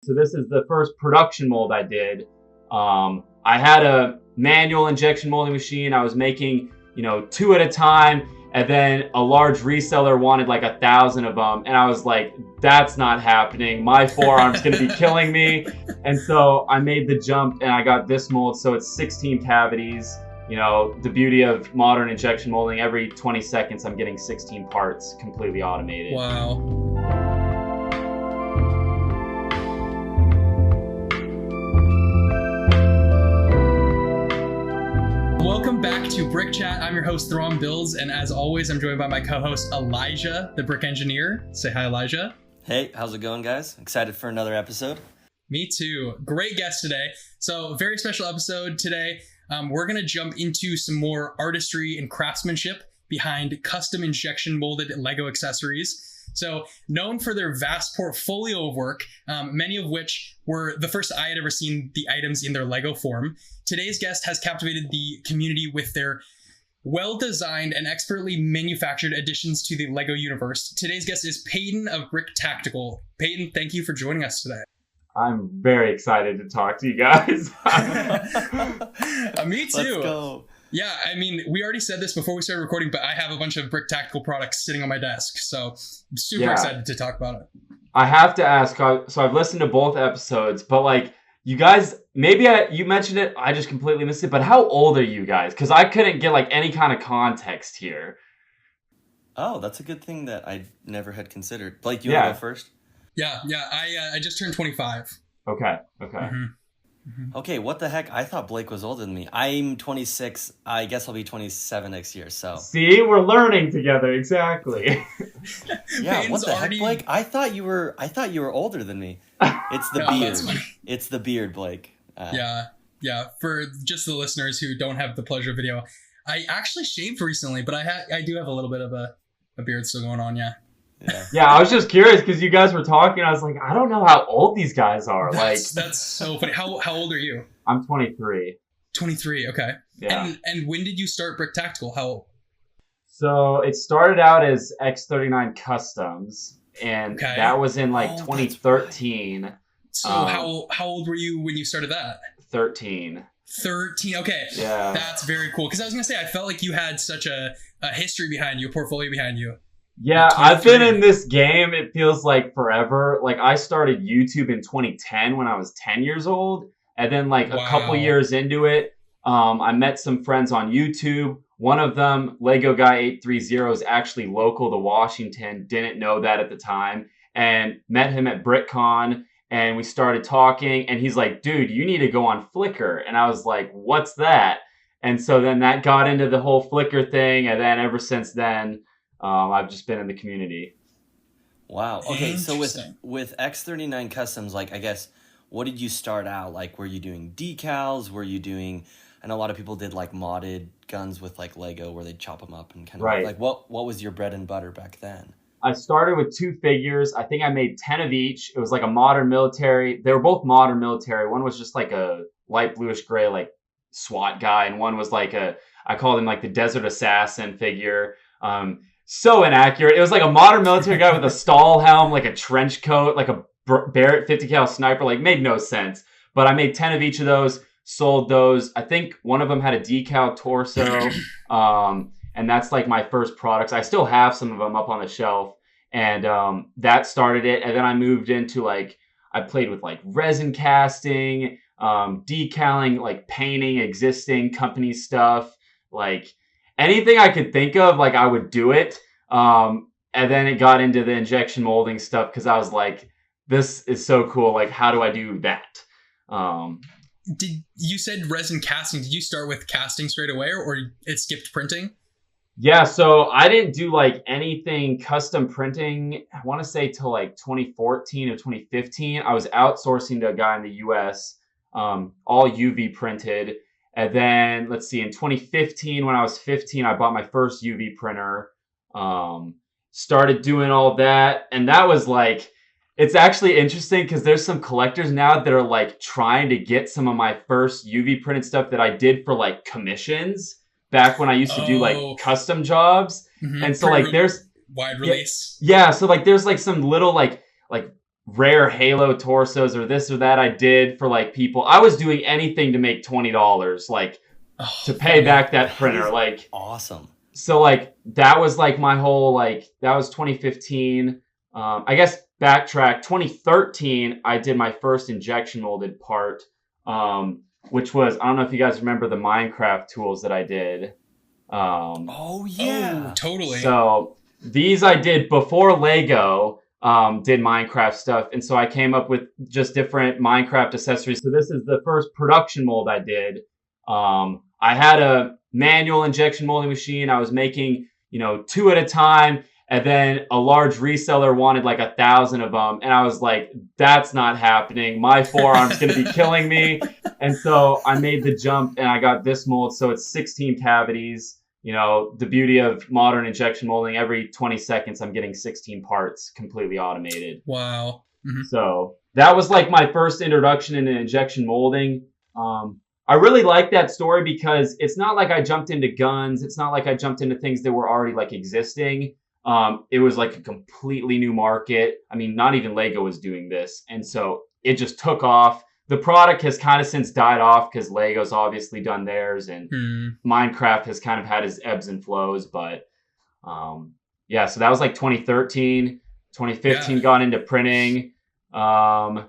So this is the first production mold I did. I had a manual injection molding machine. I was making, 2 at a time. And then a large reseller wanted like 1,000 of them. And I was like, that's not happening. My forearm's going to be killing me. And so I made the jump and I got this mold. So it's 16 cavities. The beauty of modern injection molding, every 20 seconds, I'm getting 16 parts completely automated. Wow. Welcome back to BrickChat. I'm your host, ThrawnBuilds, and as always, I'm joined by my co-host, Elijah, the BrickEngineer. Say hi, Elijah. Hey, how's it going, guys? Excited for another episode? Me too. Great guest today. So, very special episode today. We're going to jump into some more artistry and craftsmanship behind custom injection molded Lego accessories. So, known for their vast portfolio of work, many of which were the first I had ever seen the items in their Lego form, today's guest has captivated the community with their well-designed and expertly manufactured additions to the Lego universe. Today's guest is Peyton of BrickTactical. Peyton, thank you for joining us today. I'm very excited to talk to you guys. Me too. Let's go. Yeah, I mean, we already said this before we started recording, but I have a bunch of BrickTactical products sitting on my desk, so I'm super excited to talk about it. I have to ask, so I've listened to both episodes, but you guys, maybe you mentioned it, I just completely missed it, but how old are you guys? Because I couldn't get any kind of context here. Oh, that's a good thing that I never had considered. Blake, you want to go first? Yeah, I just turned 25. Okay. Mm-hmm. Okay, what the heck? I thought Blake was older than me. I'm 26. I guess I'll be 27 next year, so. See, we're learning together, exactly. Yeah, what the heck, Blake? I thought you were older than me. It's the beard. It's the beard, Blake. Yeah. For just the listeners who don't have the pleasure of video, I actually shaved recently, but I do have a little bit of a beard still going on, yeah. Yeah, I was just curious because you guys were talking. I was like, I don't know how old these guys are. That's so funny. How old are you? I'm 23. 23. Okay. Yeah. And when did you start BrickTactical? How old? So it started out as X39 Customs, and that was in 2013. So how old were you when you started that? 13. 13. Okay. Yeah. That's very cool. Because I was gonna say I felt like you had such a history behind you, a portfolio behind you. Yeah, I've been in this game, it feels like forever. I started YouTube in 2010 when I was 10 years old. And then a couple years into it, I met some friends on YouTube. One of them, Lego Guy 830, is actually local to Washington. Didn't know that at the time. And met him at BrickCon. And we started talking. And he's like, dude, you need to go on Flickr. And I was like, what's that? And so then that got into the whole Flickr thing. And then ever since then, I've just been in the community. Wow. Okay, so with X39 Customs, I guess, what did you start out? Were you doing decals? Were you doing... I know a lot of people did, modded guns with, Lego where they'd chop them up and kind of... Right. What was your bread and butter back then? I started with 2 figures. I think I made 10 of each. It was a modern military. They were both modern military. One was just a light bluish gray, SWAT guy. And one was I called him the Desert Assassin figure. So inaccurate. It was a modern military guy with a stall helm, a trench coat, a Barrett 50 cal sniper. Made no sense. But I made 10 of each of those, sold those. I think one of them had a decal torso. And that's my first products. I still have some of them up on the shelf. And that started it. And then I moved into I played with resin casting, decaling, painting existing company stuff, anything I could think of, I would do it. And then it got into the injection molding stuff because I was like, this is so cool. How do I do that? Did you said resin casting? Did you start with casting straight away or it skipped printing? Yeah, so I didn't do anything custom printing, I want to say till 2014 or 2015. I was outsourcing to a guy in the US, all UV printed. And then, let's see, in 2015, when I was 15, I bought my first UV printer, started doing all that. And that was it's actually interesting because there's some collectors now that are trying to get some of my first UV printed stuff that I did for commissions back when I used to do custom jobs. Mm-hmm. And so there's wide release. Yeah, so there's some little rare Halo torsos or this or that I did for like people. I was doing anything to make $20, like to pay back that printer. is Like, awesome. so like that was like my whole, like, that was 2015. I guess backtrack, 2013 I did my first injection molded part, which was, I don't know if you guys remember the Minecraft tools that I did. Oh yeah. Oh, totally. So these I did before Lego did Minecraft stuff, and so I came up with just different Minecraft accessories. So this is the first production mold I did. I had a manual injection molding machine. I was making, 2 at a time, and then a large reseller wanted like 1,000 of them, and I was like, that's not happening. My forearm's going to be killing me. And so I made the jump, and I got this mold. So it's 16 cavities. The beauty of modern injection molding, every 20 seconds, I'm getting 16 parts completely automated. Wow. Mm-hmm. So that was like my first introduction into injection molding. I really like that story because it's not like I jumped into guns. It's not like I jumped into things that were already like existing. It was like a completely new market. I mean, not even Lego was doing this. And so it just took off. The product has kind of since died off because Lego's obviously done theirs, and Minecraft has kind of had its ebbs and flows. But yeah, so that was like 2013, 2015 got into printing. And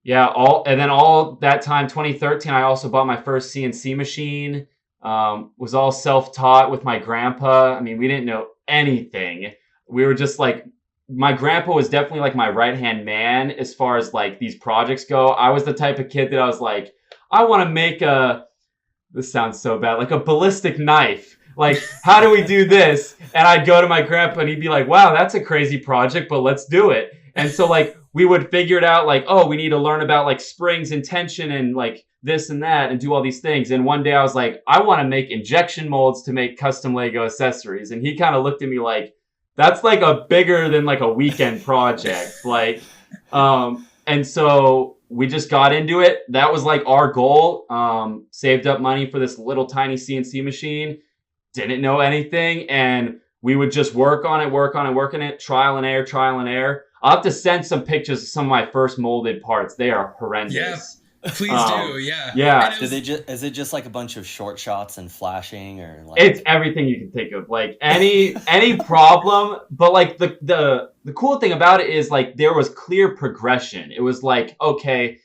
then all that time, 2013, I also bought my first CNC machine. Was all self-taught with my grandpa. I mean, we didn't know anything. We were just like, my grandpa was definitely like my right-hand man as far as like these projects go. I was the type of kid that I was like, I want to make this sounds so bad, like a ballistic knife. Like, how do we do this? And I'd go to my grandpa and he'd be like, wow, that's a crazy project, but let's do it. And so like we would figure it out, like, oh, we need to learn about like springs and tension and like this and that and do all these things. And one day I was like, I want to make injection molds to make custom Lego accessories. And he kind of looked at me like, that's like a bigger than like a weekend project. Like, and so we just got into it. That was like our goal. Saved up money for this little tiny CNC machine. Didn't know anything. And we would just work on it, trial and error. I'll have to send some pictures of some of my first molded parts. They are horrendous. Yeah. Please do, yeah. Yeah. Is it just like a bunch of short shots and flashing, or like it's everything you can think of, like any problem, but like the cool thing about it is like there was clear progression. It was like, okay,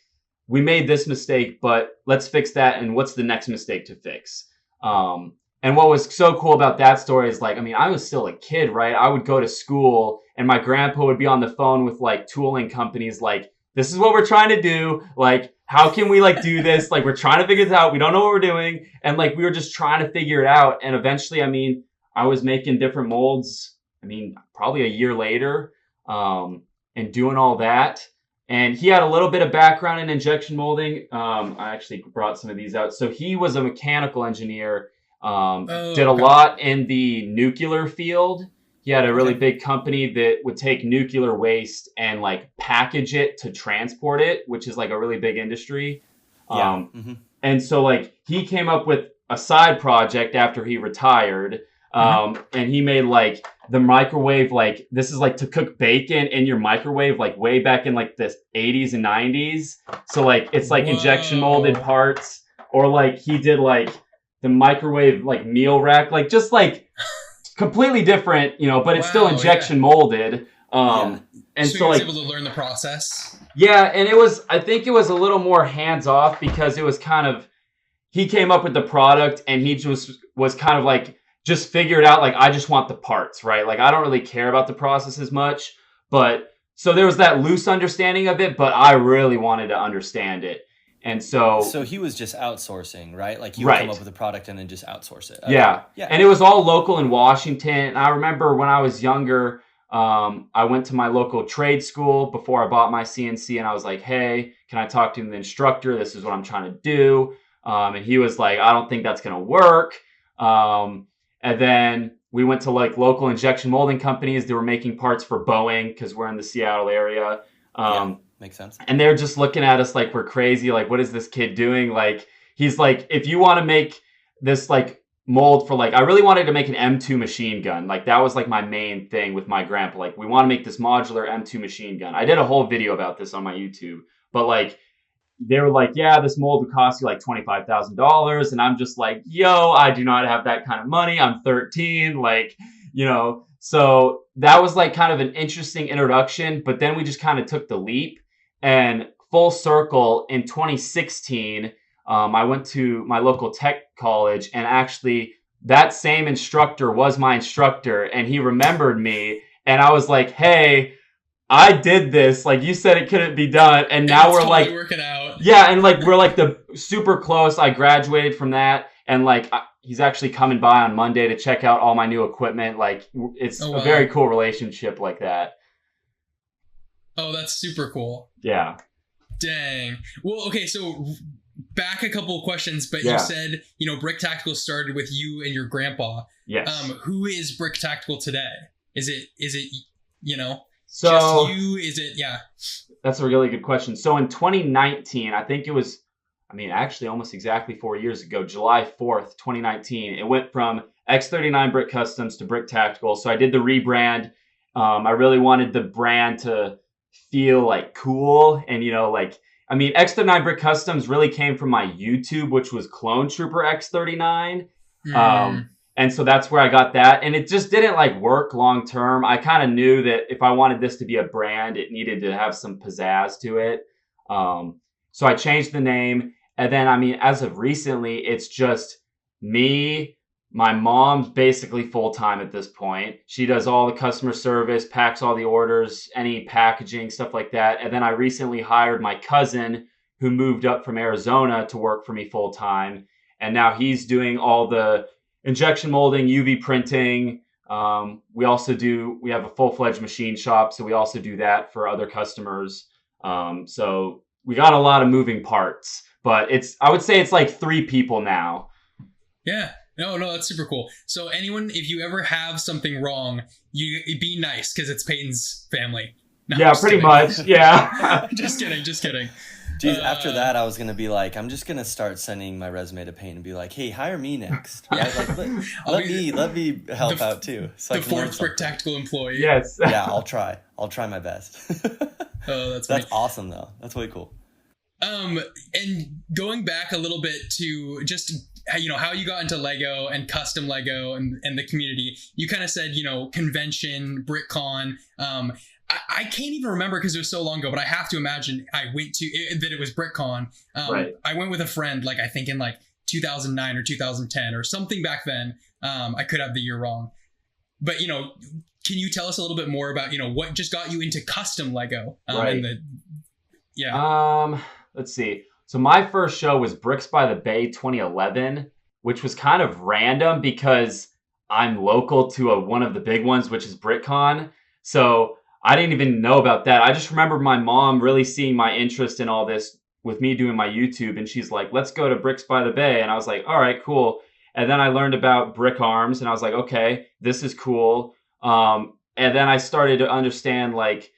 we made this mistake, but let's fix that, and what's the next mistake to fix? And what was so cool about that story is like, I mean, I was still a kid, right? I would go to school and my grandpa would be on the phone with like tooling companies like, this is what we're trying to do. Like, how can we like do this? Like, we're trying to figure this out. We don't know what we're doing. And like, we were just trying to figure it out. And eventually, I mean, I was making different molds, I mean, probably a year later, and doing all that. And he had a little bit of background in injection molding. I actually brought some of these out. So he was a mechanical engineer, did a lot in the nuclear field. He had a really big company that would take nuclear waste and like package it to transport it, which is like a really big industry. And so like he came up with a side project after he retired. And he made like the microwave, like this is like to cook bacon in your microwave, like way back in like the 80s and 90s. So like it's like injection molded parts, or like he did like the microwave like meal rack, like just like completely different, but it's still injection molded. And so he was able to learn the process. Yeah, and I think it was a little more hands off because it was kind of, he came up with the product and he just was kind of like, just figure it out. Like, I just want the parts, right? Like, I don't really care about the process as much. But so there was that loose understanding of it, but I really wanted to understand it. And so he was just outsourcing, right? Like, he would come up with a product and then just outsource it. Yeah. And it was all local in Washington. And I remember when I was younger, I went to my local trade school before I bought my CNC, and I was like, hey, can I talk to the instructor? This is what I'm trying to do. And he was like, I don't think that's going to work. And then we went to like local injection molding companies that were making parts for Boeing because we're in the Seattle area. Makes sense. And they're just looking at us like we're crazy. Like, what is this kid doing? Like, he's like, if you want to make this like mold for like, I really wanted to make an M2 machine gun. Like that was like my main thing with my grandpa. Like we want to make this modular M2 machine gun. I did a whole video about this on my YouTube, but like they were like, yeah, this mold would cost you like $25,000. And I'm just like, yo, I do not have that kind of money. I'm 13. Like, you know, so that was like kind of an interesting introduction, but then we just kind of took the leap and full circle in 2016. I went to my local tech college, and actually that same instructor was my instructor, and he remembered me. And I was like, hey, I did this. Like you said, it couldn't be done. And now we're totally like working out. Yeah. And like, we're like the super close. I graduated from that. And like, he's actually coming by on Monday to check out all my new equipment. Like it's a very cool relationship like that. Oh, that's super cool. Yeah. Dang. Well, okay. So back a couple of questions, but Yeah. you said, you know, BrickTactical started with you and your grandpa. Yes. Who is BrickTactical today? Is it, you know, So just you? Is it, yeah. That's a really good question. So in 2019, I think it was, I mean, actually almost exactly 4 years ago, July 4th, 2019, it went from X39 Brick Customs to BrickTactical. So I did the rebrand. I really wanted the brand to feel like cool. And, you know, like, I mean, X39 Brick Customs really came from my YouTube, which was Clone Trooper X39. And so that's where I got that. And it just didn't like work long term. I kind of knew that if I wanted this to be a brand, it needed to have some pizzazz to it. So I changed the name. And then, I mean, as of recently, it's just me. My mom's basically full-time at this point. She does all the customer service, packs all the orders, any packaging, stuff like that. And then I recently hired my cousin who moved up from Arizona to work for me full-time. And now he's doing all the injection molding, UV printing. We have a full-fledged machine shop, so we also do that for other customers. So we got a lot of moving parts, but I would say it's like 3 people now. Yeah. No, that's super cool. So anyone, if you ever have something wrong, you be nice because it's Peyton's family. No, yeah, pretty kidding. much. Yeah. Just kidding. Geez, after that, I was gonna be like, I'm just gonna start sending my resume to Payne and be like, hey, hire me next. I was like, let me help out too. So the 4th BrickTactical employee. Yes. Yeah, I'll try my best. Oh, that's awesome though. That's way cool. And going back a little bit to just, you know, how you got into Lego and custom Lego and the community, you kind of said, you know, convention, BrickCon. I can't even remember because it was so long ago, but I have to imagine I went to that it was BrickCon. Right. I went with a friend, like I think in like 2009 or 2010 or something back then. I could have the year wrong, but you know, can you tell us a little bit more about, you know, what just got you into custom Lego? Right. Yeah. Let's see. So my first show was Bricks by the Bay 2011, which was kind of random because I'm local to one of the big ones, which is BrickCon. So I didn't even know about that. I just remember my mom really seeing my interest in all this with me doing my YouTube. And she's like, let's go to Bricks by the Bay. And I was like, all right, cool. And then I learned about Brick Arms and I was like, okay, this is cool. And then I started to understand like,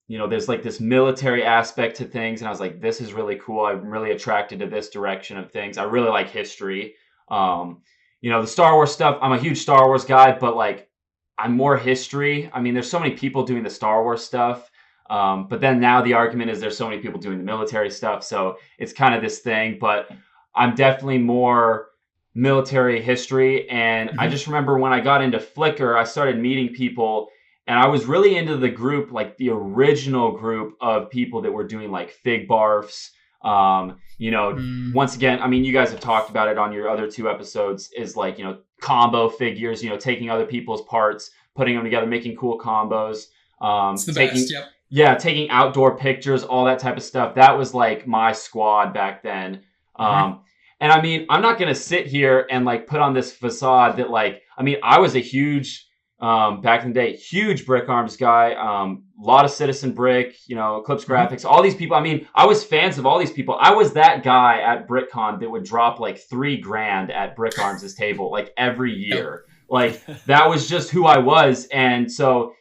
you know, there's like this military aspect to things. And I was like, this is really cool. I'm really attracted to this direction of things. I really like history. You know, the Star Wars stuff, I'm a huge Star Wars guy, but like I'm more history. I mean, there's so many people doing the Star Wars stuff. But then now the argument is there's so many people doing the military stuff. So it's kind of this thing, but I'm definitely more military history. And I just remember when I got into Flickr, I started meeting people and I was really into the group, like the original group of people that were doing like fig barfs. You know, once again, I mean, you guys have talked about it on your other 2 episodes is like, you know, combo figures, you know, taking other people's parts, putting them together, making cool combos. It's the best, yep. Yeah, taking outdoor pictures, all that type of stuff. That was like my squad back then. And I mean, I'm not going to sit here and like put on this facade that like, I mean, I was a huge, back in the day, huge Brick Arms guy. A lot of Citizen Brick, you know, Eclipse Graphics, all these people. I mean, I was fans of all these people. I was that guy at BrickCon that would drop like $3,000 at Brick Arms' table like every year. Like that was just who I was. And so,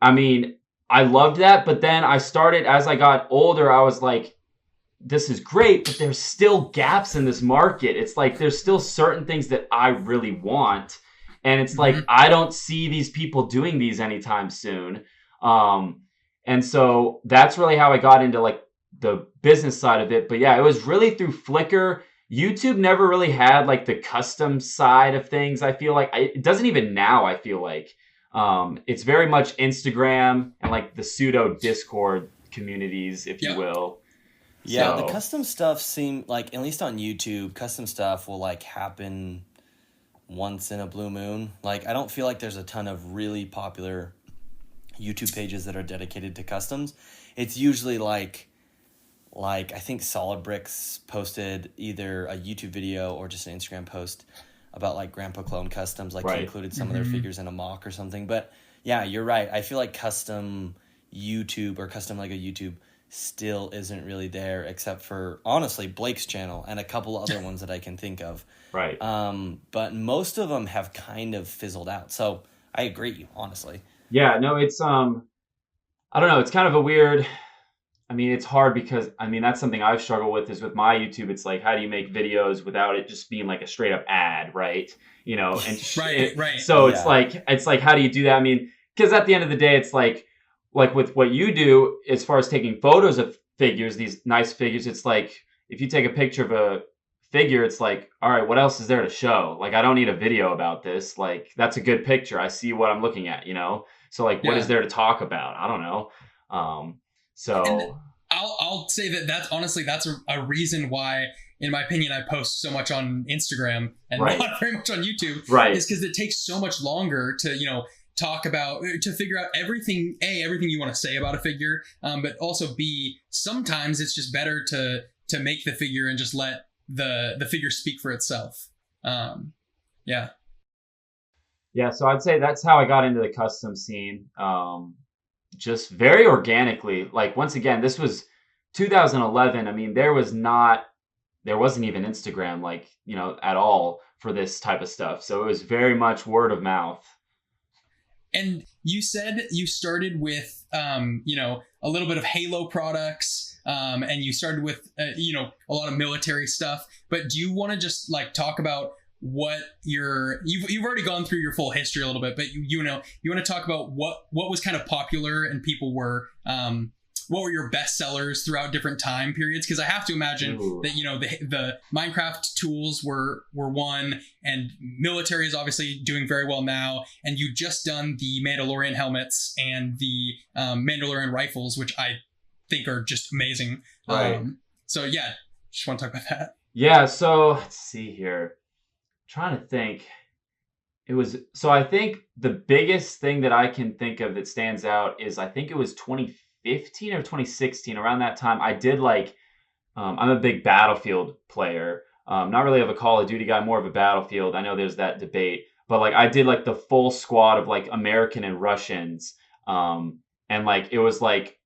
I mean, I loved that. But then I started, as I got older, I was like, this is great, but there's still gaps in this market. It's like there's still certain things that I really want, and it's like I don't see these people doing these anytime soon. And so that's really how I got into like the business side of it. But yeah, it was really through Flickr. YouTube never really had like the custom side of things. I feel like it doesn't even now. I feel like it's very much Instagram and like the pseudo Discord communities, if you will. Yeah, the custom stuff seem like, at least on YouTube, custom stuff will like happen once in a blue moon. Like, I don't feel like there's a ton of really popular YouTube pages that are dedicated to customs. It's usually like I think Solid Bricks posted either a YouTube video or just an Instagram post about like Grandpa Clone Customs, like he included some of their figures in a mock or something. But yeah, you're right. I feel like custom YouTube or custom Lego YouTube still isn't really there, except for honestly Blake's channel and a couple other ones that I can think of. Right. But most of them have kind of fizzled out. So I agree, honestly. Yeah, no, it's I don't know, it's kind of a weird, I mean, it's hard because I mean that's something I've struggled with is with my YouTube. It's like, how do you make videos without it just being like a straight up ad, right? You know, and right. So it's like how do you do that? I mean, because at the end of the day, it's like with what you do as far as taking photos of figures, these nice figures, it's like if you take a picture of a figure, it's like, all right, what else is there to show? Like, I don't need a video about this. Like, that's a good picture. I see what I'm looking at, you know? So like, what is there to talk about? I don't know. So and I'll say that's honestly, that's a reason why, in my opinion, I post so much on Instagram and not very much on YouTube. Right. Is because it takes so much longer to, talk about, to figure out everything you want to say about a figure. But also B, sometimes it's just better to make the figure and just let the figure speak for itself. Yeah. So I'd say that's how I got into the custom scene. Just very organically. Like, once again, this was 2011. I mean, there wasn't even Instagram, like, at all for this type of stuff. So it was very much word of mouth. And you said you started with, a little bit of Halo products, and you started with, a lot of military stuff. But do you want to just like talk about what you've already gone through your full history a little bit, but you want to talk about what was kind of popular and people were, what were your best sellers throughout different time periods? Because I have to imagine that, the Minecraft tools were one, and military is obviously doing very well now. And you just done the Mandalorian helmets and the Mandalorian rifles, which I think are just amazing. Right. So yeah, just want to talk about that. Yeah. So let's see here. Trying to think. I think the biggest thing that I can think of that stands out is I think it was 2015 or 2016. Around that time, I did like, I'm a big Battlefield player. Not really of a Call of Duty guy, more of a Battlefield. I know there's that debate, but like I did like the full squad of like American and Russians. And like it was like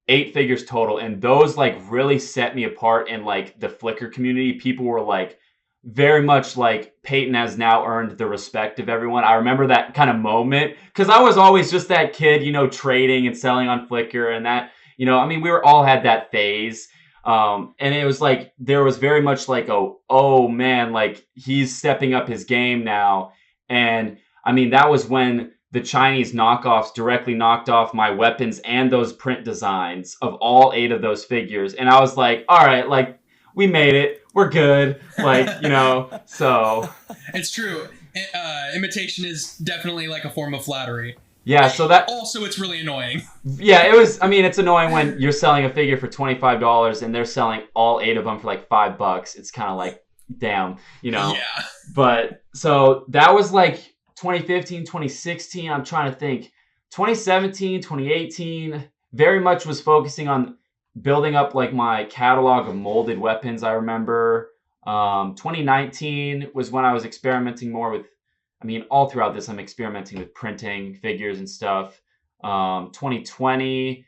8 figures total. And those like really set me apart in like the Flickr community. People were like, very much like Peyton has now earned the respect of everyone. I remember that kind of moment because I was always just that kid, trading and selling on Flickr and that, I mean, we all had that phase. And it was like, there was very much like, oh man, like he's stepping up his game now. And I mean, that was when the Chinese knockoffs directly knocked off my weapons and those print designs of all 8 of those figures. And I was like, all right, like we made it. We're good. Like, so. It's true. Imitation is definitely like a form of flattery. Yeah, so that. Also, it's really annoying. Yeah, it's annoying when you're selling a figure for $25 and they're selling all 8 of them for like $5. It's kind of like, damn, Yeah. But so that was like 2015, 2016. I'm trying to think. 2017, 2018, very much was focusing on building up like my catalog of molded weapons. I remember 2019 was when I was experimenting more with, I mean, all throughout this, I'm experimenting with printing figures and stuff. 2020,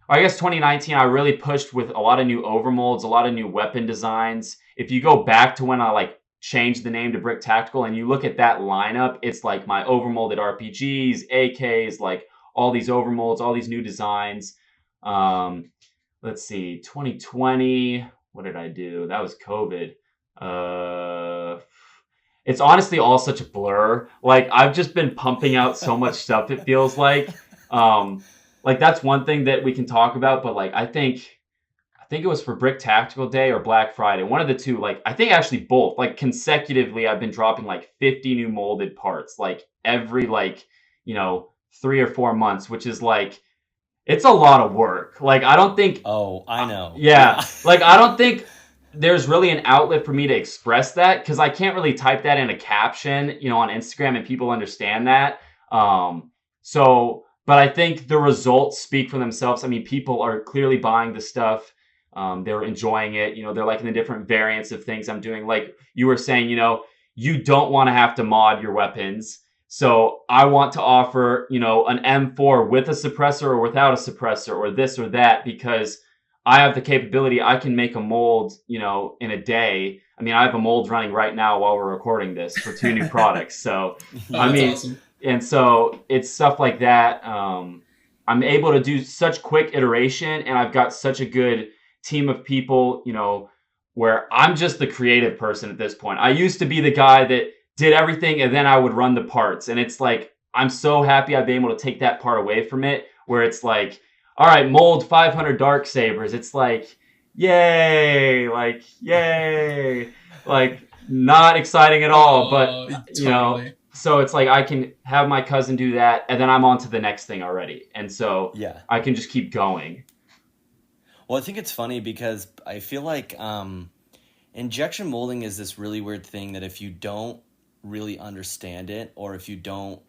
or I guess 2019, I really pushed with a lot of new overmolds, a lot of new weapon designs. If you go back to when I like changed the name to BrickTactical and you look at that lineup, it's like my overmolded RPGs, AKs, like all these overmolds, all these new designs. Let's see, 2020 what did I do? That was COVID. It's honestly all such a blur. Like I've just been pumping out so much stuff. It feels like that's one thing that we can talk about. But like I think it was for BrickTactical Day or Black Friday, one of the two. Like I think actually both. Like consecutively, I've been dropping like 50 new molded parts, like every 3 or 4 months, which is like it's a lot of work. Like I don't think. Oh, I know. Yeah. Like I don't think there's really an outlet for me to express that because I can't really type that in a caption, on Instagram and people understand that. But I think the results speak for themselves. I mean, people are clearly buying the stuff. They're enjoying it. They're liking the different variants of things I'm doing. Like you were saying, you don't want to have to mod your weapons. So I want to offer, an M4 with a suppressor or without a suppressor or this or that because I have the capability. I can make a mold, in a day. I mean, I have a mold running right now while we're recording this for 2 new products. So, Awesome. And so it's stuff like that. I'm able to do such quick iteration and I've got such a good team of people, where I'm just the creative person at this point. I used to be the guy that did everything and then I would run the parts. And it's like, I'm so happy I've been able to take that part away from it where it's like, all right, mold 500 dark sabers. It's like, yay, like not exciting at all. But totally. So it's like I can have my cousin do that, and then I'm on to the next thing already, and so I can just keep going. Well, I think it's funny because I feel like injection molding is this really weird thing that if you don't really understand it, or if you don't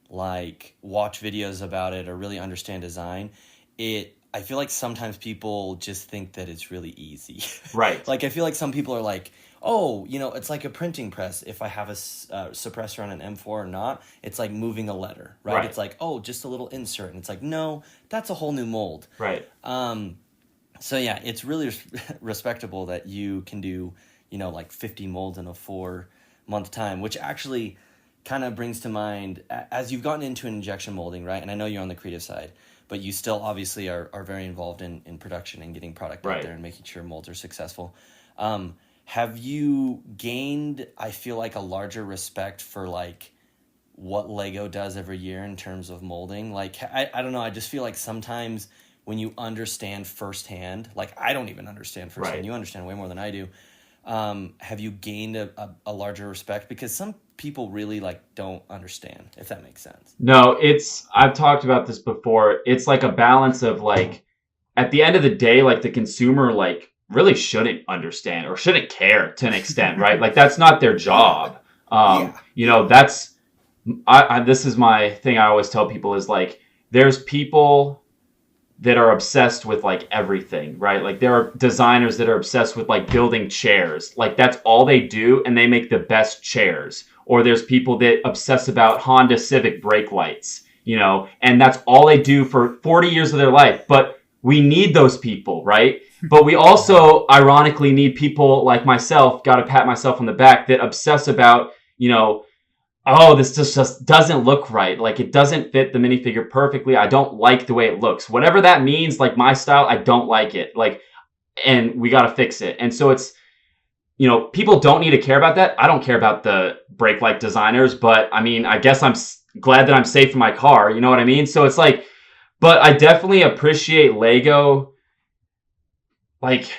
like watch videos about it or really understand design, I feel like sometimes people just think that it's really easy. Right. Like I feel like some people are like, oh, it's like a printing press. If I have a suppressor on an M4 or not, it's like moving a letter, right? It's like, oh, just a little insert. And it's like, no, that's a whole new mold. Right. So yeah, it's really respectable that you can do, like 50 molds in a 4-month time, which actually kind of brings to mind, as you've gotten into injection molding, right? And I know you're on the creative side, but you still obviously are very involved in production and getting product out there and making sure molds are successful. Have you gained, I feel like, a larger respect for like what Lego does every year in terms of molding? Like, I don't know, I just feel like sometimes when you understand firsthand, like I don't even understand firsthand, you understand way more than I do. Have you gained a larger respect? Because some people really like don't understand, if that makes sense. No, I've talked about this before. It's like a balance of like, at the end of the day, like the consumer, like, really shouldn't understand or shouldn't care to an extent, right? Like that's not their job. That's this is my thing I always tell people is like there's people that are obsessed with like everything, right? Like there are designers that are obsessed with like building chairs. Like that's all they do and they make the best chairs. Or there's people that obsess about Honda Civic brake lights, and that's all they do for 40 years of their life. But we need those people, right? But we also, ironically, need people like myself, got to pat myself on the back, that obsess about, oh, this just doesn't look right. Like, it doesn't fit the minifigure perfectly. I don't like the way it looks. Whatever that means, like my style, I don't like it. Like, and we got to fix it. And so it's, people don't need to care about that. I don't care about the brake light designers, but I mean, I guess I'm glad that I'm safe in my car. You know what I mean? So it's like, but I definitely appreciate Lego. Like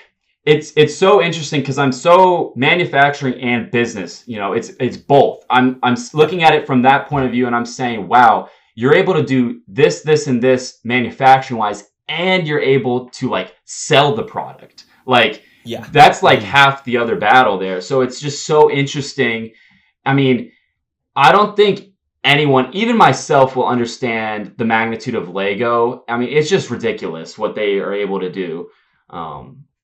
it's so interesting because I'm so manufacturing and business, it's both. I'm looking at it from that point of view and I'm saying, wow, you're able to do this, and this manufacturing wise, and you're able to like sell the product. Like, that's like half the other battle there. So it's just so interesting. I mean, I don't think anyone, even myself, will understand the magnitude of Lego. I mean, it's just ridiculous what they are able to do.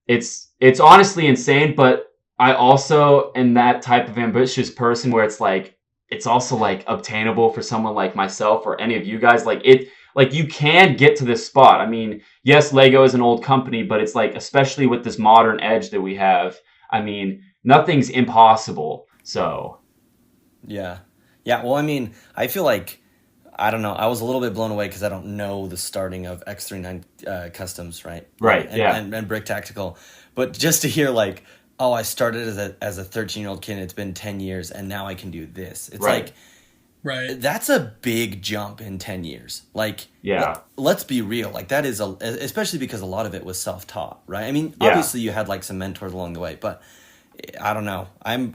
It's honestly insane, but I also am that type of ambitious person where it's like, it's also like obtainable for someone like myself or any of you guys. Like you can get to this spot. I mean, yes, Lego is an old company, but it's like, especially with this modern edge that we have, I mean, nothing's impossible. So. Yeah. Well, I mean, I feel like I don't know. I was a little bit blown away because I don't know the starting of X39 Customs, right? Right. And BrickTactical, but just to hear like, oh, I started as a 13-year-old kid. And it's been 10 years, and now I can do this. It's like, right. That's a big jump in 10 years. Like, let's be real. Like that is especially because a lot of it was self-taught, right? I mean, obviously you had like some mentors along the way, but I don't know. I'm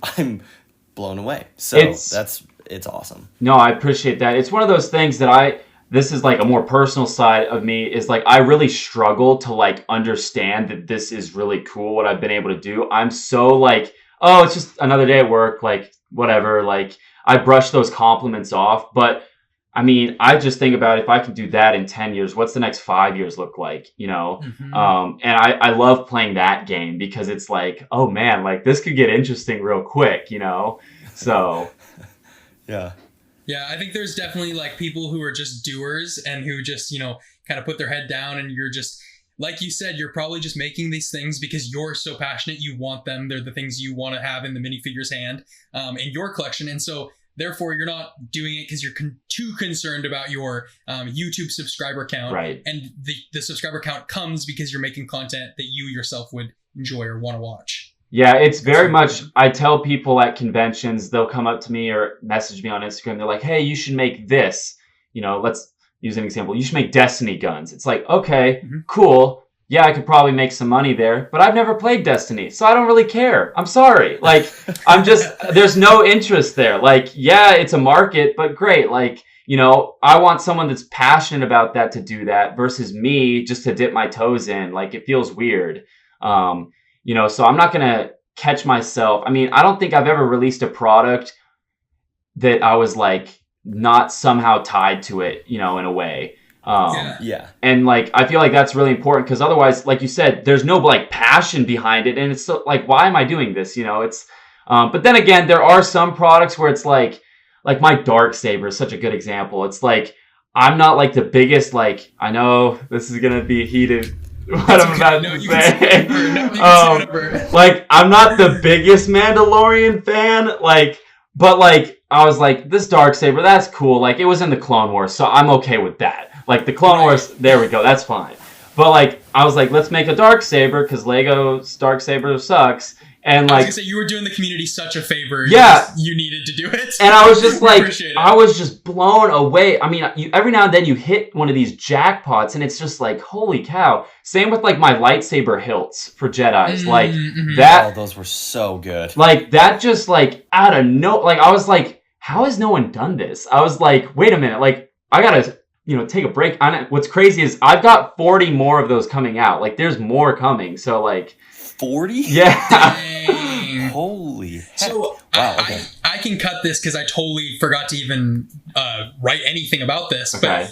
blown away. So it's awesome. No, I appreciate that. It's one of those things that this is like a more personal side of me, is like I really struggle to like understand that this is really cool what I've been able to do. I'm so like, oh, it's just another day at work, like whatever, like I brush those compliments off. But I mean, I just think about if I can do that in 10 years, what's the next 5 years look like, you know? And I love playing that game because it's like, oh man, like this could get interesting real quick, you know? So yeah. Yeah, I think there's definitely like people who are just doers and who just, you know, kind of put their head down, and you're just, like you said, you're probably just making these things because you're so passionate. You want them. They're the things you want to have in the minifigures hand in your collection. And so therefore you're not doing it because you're too concerned about your YouTube subscriber count. Right. And the subscriber count comes because you're making content that you yourself would enjoy or want to watch. Yeah, it's very much, I tell people at conventions, they'll come up to me or message me on Instagram. They're like, hey, you should make this. You know, let's use an example. You should make Destiny guns. It's like, okay, cool. Yeah, I could probably make some money there, but I've never played Destiny, so I don't really care. I'm sorry. Like, there's no interest there. Like, yeah, it's a market, but great. Like, you know, I want someone that's passionate about that to do that versus me just to dip my toes in. Like, it feels weird. You know, so I'm not going to catch myself. I mean, I don't think I've ever released a product that I was like not somehow tied to it, you know, in a way. And like, I feel like that's really important because otherwise, like you said, there's no like passion behind it. And it's so, like, why am I doing this? You know, it's, but then again, there are some products where it's like my dark saber is such a good example. It's like, I'm not like the biggest, like, I know this is going to be heated. What I'm about to say. Like, I'm not the biggest Mandalorian fan, like, but like, I was like, this Darksaber, that's cool. Like, it was in the Clone Wars, so I'm okay with that. Like, the Clone Wars, there we go, that's fine. But like, I was like, let's make a Darksaber, because Lego's Darksaber sucks. And like, I was gonna say, you were doing the community such a favor. Yeah, you needed to do it. And I was just like, I was just blown away. I mean, every now and then you hit one of these jackpots, and it's just like, holy cow. Same with like my lightsaber hilts for Jedis, like that. Oh, those were so good. Like that, just like out of like I was like, how has no one done this? I was like, wait a minute, like I gotta, you know, take a break on it. What's crazy is I've got 40 more of those coming out. Like there's more coming. So like. 40? Yeah. Dang. Holy heck. So wow, okay. I can cut this because I totally forgot to even write anything about this. Okay.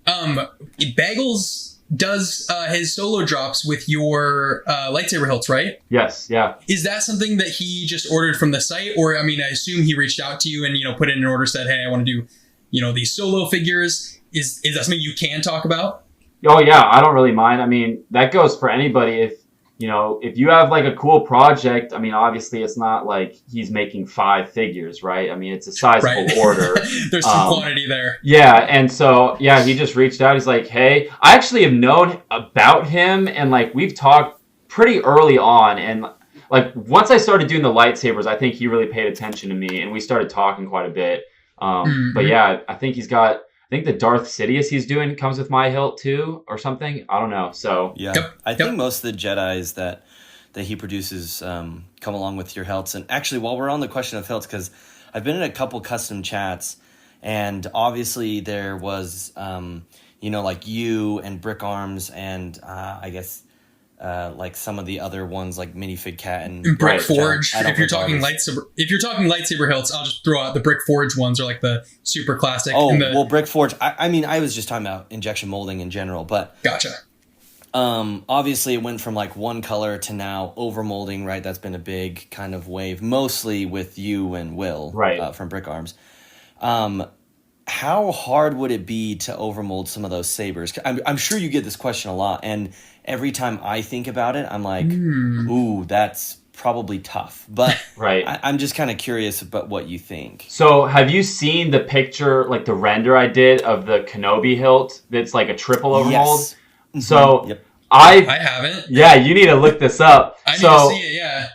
But Baggles does his solo drops with your lightsaber hilts, right? Yes, yeah. Is that something that he just ordered from the site? Or, I mean, I assume he reached out to you and, you know, put in an order, said, hey, I want to do, you know, these solo figures. Is that something you can talk about? Oh, yeah, I don't really mind. I mean, that goes for anybody. If, you know, if you have like a cool project, I mean, obviously it's not like he's making 5 figures, right? I mean, it's a sizable order. There's some quantity there. Yeah. And so, yeah, he just reached out. He's like, hey, I actually have known about him, and like we've talked pretty early on. And like once I started doing the lightsabers, I think he really paid attention to me, and we started talking quite a bit. But yeah, I think I think the Darth Sidious he's doing comes with my hilt too, or something. I don't know. So yeah, I think most of the Jedis that he produces come along with your hilts. And actually, while we're on the question of hilts, because I've been in a couple custom chats, and obviously there was, you know, like you and Brick Arms, and I guess like some of the other ones like Minifig Cat and Brick Forge. If you're talking lightsaber hilts, I'll just throw out the Brick Forge ones, are like the super classic. Oh, well, Brick Forge. I mean, I was just talking about injection molding in general, but gotcha. Obviously, it went from like one color to now overmolding, right? That's been a big kind of wave, mostly with you and Will, right, from Brick Arms. How hard would it be to overmold some of those sabers? I'm sure you get this question a lot, and every time I think about it, I'm like, ooh, that's probably tough. But Right. I'm just kind of curious about what you think. So have you seen the picture, like the render I did of the Kenobi hilt that's like a triple overmold? Yes. So Yep. I haven't. Yeah, you need to look this up. I need to see it, yeah.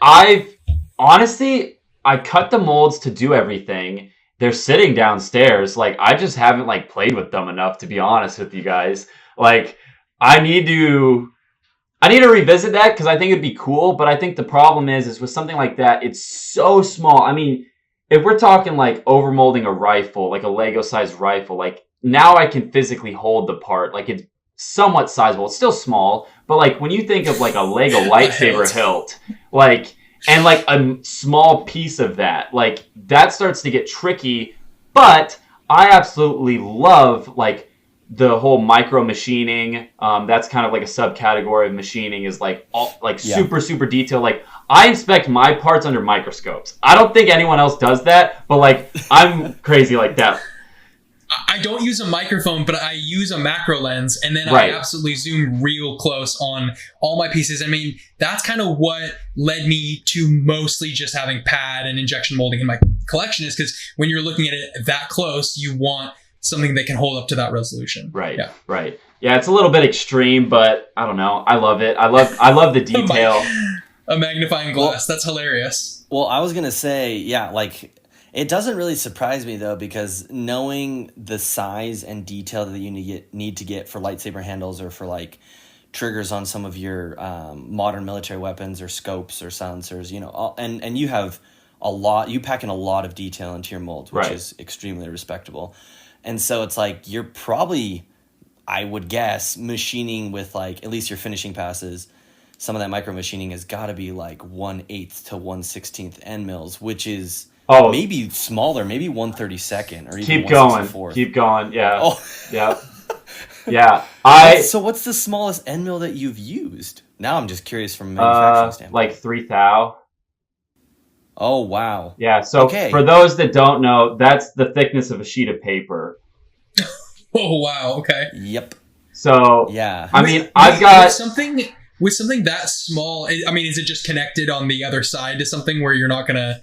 I cut the molds to do everything. They're sitting downstairs. Like, I just haven't like played with them enough, to be honest with you guys. Like, I need to revisit that because I think it'd be cool. But I think the problem is with something like that, it's so small. I mean, if we're talking like overmolding a rifle, like a Lego sized rifle, like now I can physically hold the part. Like, it's somewhat sizable. It's still small, but like when you think of like a Lego lightsaber hilt, like, and like a small piece of that, like that starts to get tricky. But I absolutely love like the whole micro machining. That's kind of like a subcategory of machining, is like all, like super detailed. Like, I inspect my parts under microscopes. I don't think anyone else does that, but like I'm crazy like that. I don't use a microphone, but I use a macro lens, and then I absolutely zoom real close on all my pieces. I mean, that's kind of what led me to mostly just having pad and injection molding in my collection, is because when you're looking at it that close, you want something that can hold up to that resolution. Right. Yeah. Right. Yeah, it's a little bit extreme, but I don't know. I love it. I love the detail. A magnifying glass. That's hilarious. Well, I was gonna say, yeah, like, it doesn't really surprise me, though, because knowing the size and detail that you need to get for lightsaber handles or for, like, triggers on some of your modern military weapons or scopes or silencers, you know, and you have you pack in a lot of detail into your molds, which is extremely respectable. And so it's like you're probably, I would guess, machining with, like, at least your finishing passes. Some of that micro machining has got to be, like, 1/8 to 1/16 end mills, which is... maybe smaller, maybe 1/32nd or even 1/64. Keep going. Yeah. Oh. Yeah. Yeah. So what's the smallest end mill that you've used? Now I'm just curious from a manufacturing standpoint. Like 3 thou. Oh, wow. Yeah. So for those that don't know, that's the thickness of a sheet of paper. Oh, wow. Okay. Yep. So yeah. I mean, I've got with something that small. I mean, is it just connected on the other side to something where you're not gonna,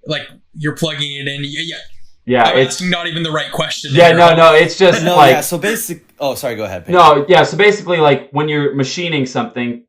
like, you're plugging it in? Yeah. It's not even the right question. Yeah. No. It's just So sorry. Go ahead. Peyton. No. Yeah. So basically, like, when you're machining something,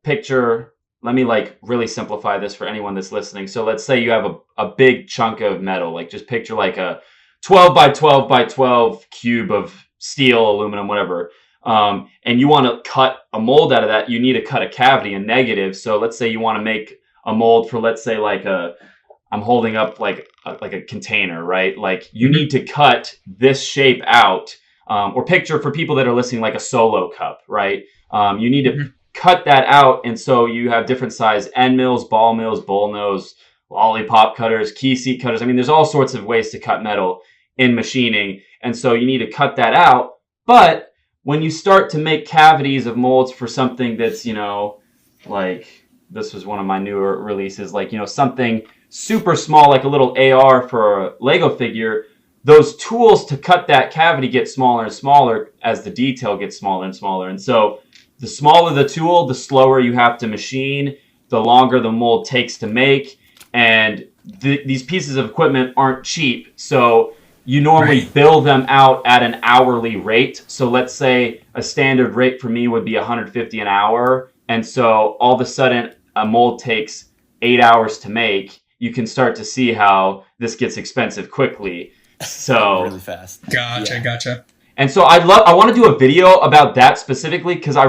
let me like really simplify this for anyone that's listening. So let's say you have a big chunk of metal, like just picture like a 12 by 12 by 12 cube of steel, aluminum, whatever. And you want to cut a mold out of that. You need to cut a cavity, a negative. So let's say you want to make a mold for, let's say, like I'm holding up like a container, right? Like, you need to cut this shape out, or picture for people that are listening, like a solo cup, right? You need to cut that out. And so you have different size end mills, ball mills, bull nose, lollipop cutters, key seat cutters. I mean, there's all sorts of ways to cut metal in machining. And so you need to cut that out. But when you start to make cavities of molds for something that's, you know, like, this was one of my newer releases, like, you know, something super small, like a little AR for a Lego figure, those tools to cut that cavity get smaller and smaller as the detail gets smaller and smaller. And so the smaller the tool, the slower you have to machine, the longer the mold takes to make. And these pieces of equipment aren't cheap. So you normally bill them out at an hourly rate. So let's say a standard rate for me would be $150 an hour. And so all of a sudden a mold takes 8 hours to make. You can start to see how this gets expensive quickly. So really fast. Gotcha. And so I want to do a video about that specifically, because I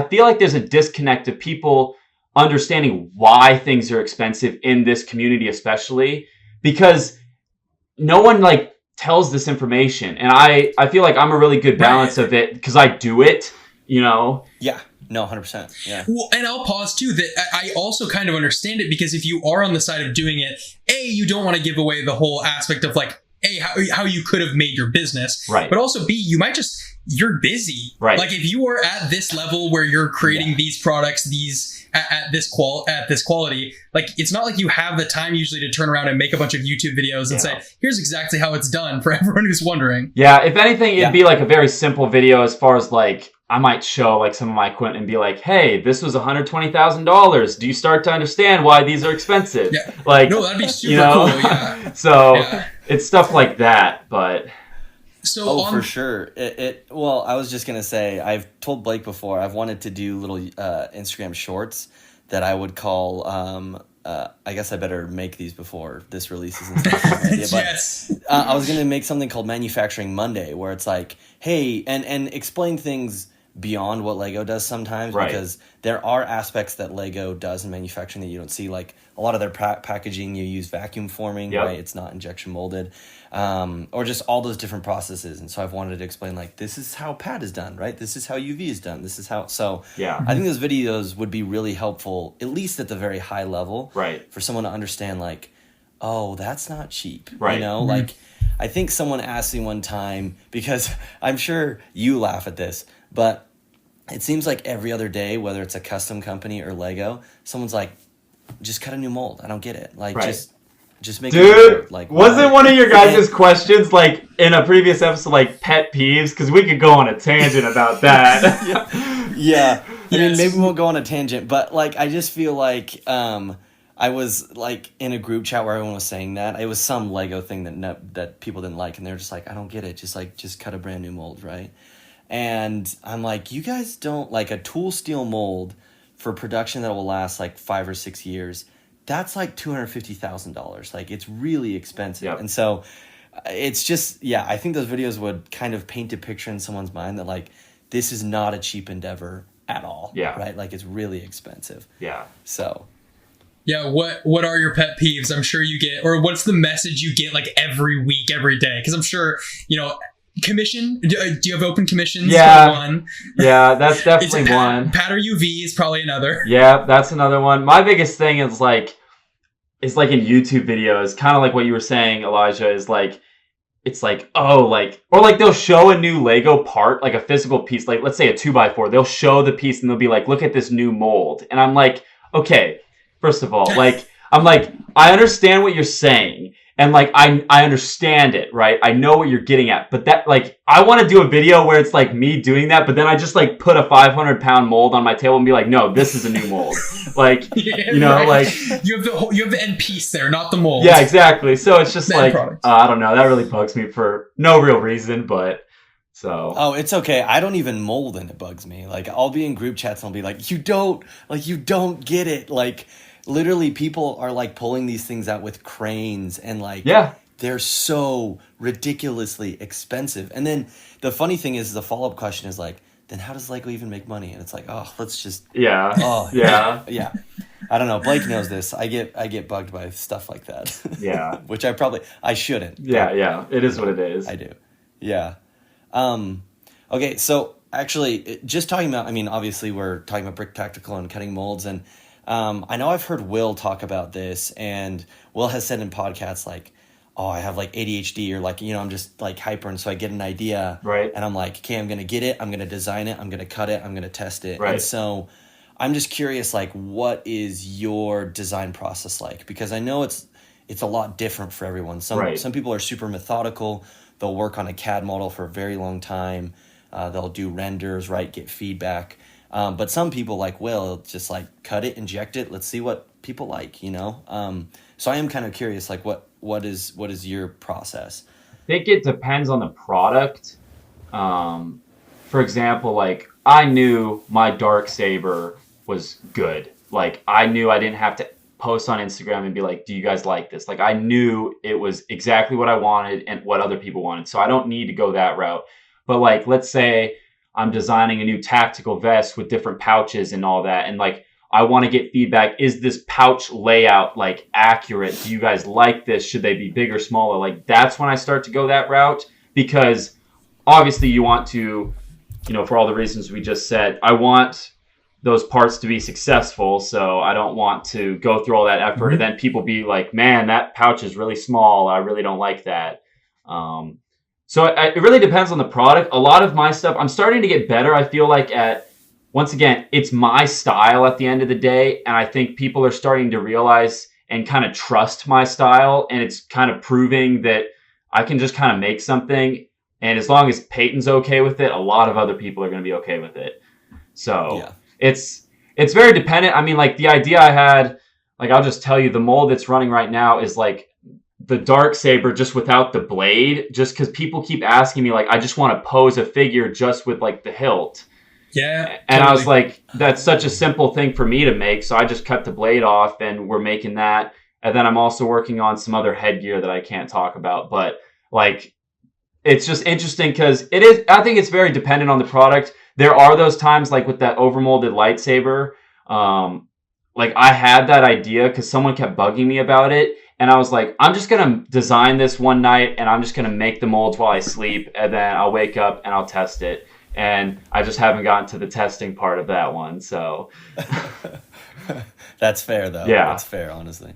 feel like there's a disconnect of people understanding why things are expensive in this community, especially because no one like tells this information. And I feel like I'm a really good balance of it because I do it, you know? Yeah. No, 100%. Yeah. Well, and I'll pause too, that I also kind of understand it, because if you are on the side of doing it, you don't want to give away the whole aspect of, like, how you could have made your business. Right. But also, you might you're busy. Right. Like, if you are at this level where you're creating these products, at this quality, like, it's not like you have the time usually to turn around and make a bunch of YouTube videos and say, here's exactly how it's done, for everyone who's wondering. Yeah. If anything, it'd be like a very simple video as far as like I might show like some of my equipment and be like, hey, this was $120,000. Do you start to understand why these are expensive? Yeah. Like, no, that'd be super cool. Yeah. So it's stuff like that, but. So for sure. Well, I was just going to say, I've told Blake before, I've wanted to do little Instagram shorts that I would call, I guess I better make these before this releases and stuff. Yes. I was going to make something called Manufacturing Monday, where it's like, hey, and explain things beyond what Lego does sometimes, because there are aspects that Lego does in manufacturing that you don't see. Like a lot of their packaging, you use vacuum forming, right? It's not injection molded, or just all those different processes. And so I've wanted to explain, like, this is how pad is done, right? This is how UV is done. This is how. So I think those videos would be really helpful, at least at the very high level, for someone to understand, like, oh, that's not cheap, you know, like. I think someone asked me one time, because I'm sure you laugh at this, but it seems like every other day, whether it's a custom company or Lego, someone's like, just cut a new mold. I don't get it. Like, just make it. Like, wasn't one of your guys' questions, like, in a previous episode, like, pet peeves? Because we could go on a tangent about that. Yeah. I mean, maybe we'll go on a tangent, but, like, I just feel like I was, like, in a group chat where everyone was saying that. It was some Lego thing that people didn't like, and they're just like, I don't get it. Just cut a brand new mold, right? And I'm like, you guys don't, like, a tool steel mold for production that will last like 5 or 6 years, that's like $250,000. Like, it's really expensive. And so it's just, I think those videos would kind of paint a picture in someone's mind that, like, this is not a cheap endeavor at all. Right? Like, it's really expensive. So. Yeah, what are your pet peeves? I'm sure you get, or what's the message you get, like, every week, every day? Because I'm sure, you know, commission. Do you have open commissions? One. Yeah, that's definitely one. Pad or UV is probably another. Yeah, that's another one. My biggest thing is like in YouTube videos, kind of like what you were saying, Elijah, is like, it's like, oh, like, or like they'll show a new Lego part, like a physical piece, like let's say a 2x4. They'll show the piece and they'll be like, look at this new mold. And I'm like, okay, first of all, like, I'm like, I understand what you're saying. And, like, I understand it, right? I know what you're getting at. But that, like, I want to do a video where it's, like, me doing that. But then I just, like, put a 500-pound mold on my table and be like, no, this is a new mold. Like, you know, like. You have the end piece there, not the mold. Yeah, exactly. So it's just like, I don't know. That really bugs me for no real reason, but. So. Oh, it's okay. I don't even mold and it bugs me. Like, I'll be in group chats and I'll be like, you don't get it. Like, literally, people are, like, pulling these things out with cranes and, like, they're so ridiculously expensive. And then the funny thing is, the follow-up question is, like, then how does Lego even make money? And it's like, oh, let's just... Yeah. Oh, yeah. I don't know. Blake knows this. I get bugged by stuff like that. Yeah. Which I shouldn't. Yeah. It is what it is. I do. Yeah. Okay, so actually, just talking about, I mean, obviously we're talking about BrickTactical and cutting molds, and I know I've heard Will talk about this, and Will has said in podcasts, like, oh, I have, like, ADHD, or, like, you know, I'm just, like, hyper, and so I get an idea, and I'm like, okay, I'm going to get it, I'm going to design it, I'm going to cut it, I'm going to test it, and so I'm just curious, like, what is your design process like? Because I know it's a lot different for everyone. Some people are super methodical, they'll work on a CAD model for a very long time, they'll do renders, get feedback. But some people, like Will, just like cut it, inject it. Let's see what people like, you know? So I am kind of curious, like what is your process? I think it depends on the product. For example, like I knew my dark saber was good. Like I knew I didn't have to post on Instagram and be like, do you guys like this? Like I knew it was exactly what I wanted and what other people wanted. So I don't need to go that route. But like, let's say I'm designing a new tactical vest with different pouches and all that. And like, I want to get feedback. Is this pouch layout like accurate? Do you guys like this? Should they be bigger, smaller? Like that's when I start to go that route, because obviously you want to, you know, for all the reasons we just said, I want those parts to be successful. So I don't want to go through all that effort and then people be like, man, that pouch is really small. I really don't like that. So it really depends on the product. A lot of my stuff, I'm starting to get better. I feel like once again, it's my style at the end of the day. And I think people are starting to realize and kind of trust my style. And it's kind of proving that I can just kind of make something And as long as Peyton's okay with it, a lot of other people are going to be okay with it. So it's very dependent. I mean, like the idea I had, like I'll just tell you, the mold that's running right now is like the dark saber just without the blade, just because people keep asking me, like, I just want to pose a figure just with like the hilt. Yeah. And I was like, that's such a simple thing for me to make. So I just cut the blade off and we're making that. And then I'm also working on some other headgear that I can't talk about. But like, it's just interesting because I think it's very dependent on the product. There are those times like with that overmolded lightsaber. Like I had that idea because someone kept bugging me about it. And I was like, I'm just going to design this one night and I'm just going to make the molds while I sleep. And then I'll wake up and I'll test it. And I just haven't gotten to the testing part of that one. So that's fair though. Yeah. That's fair, honestly.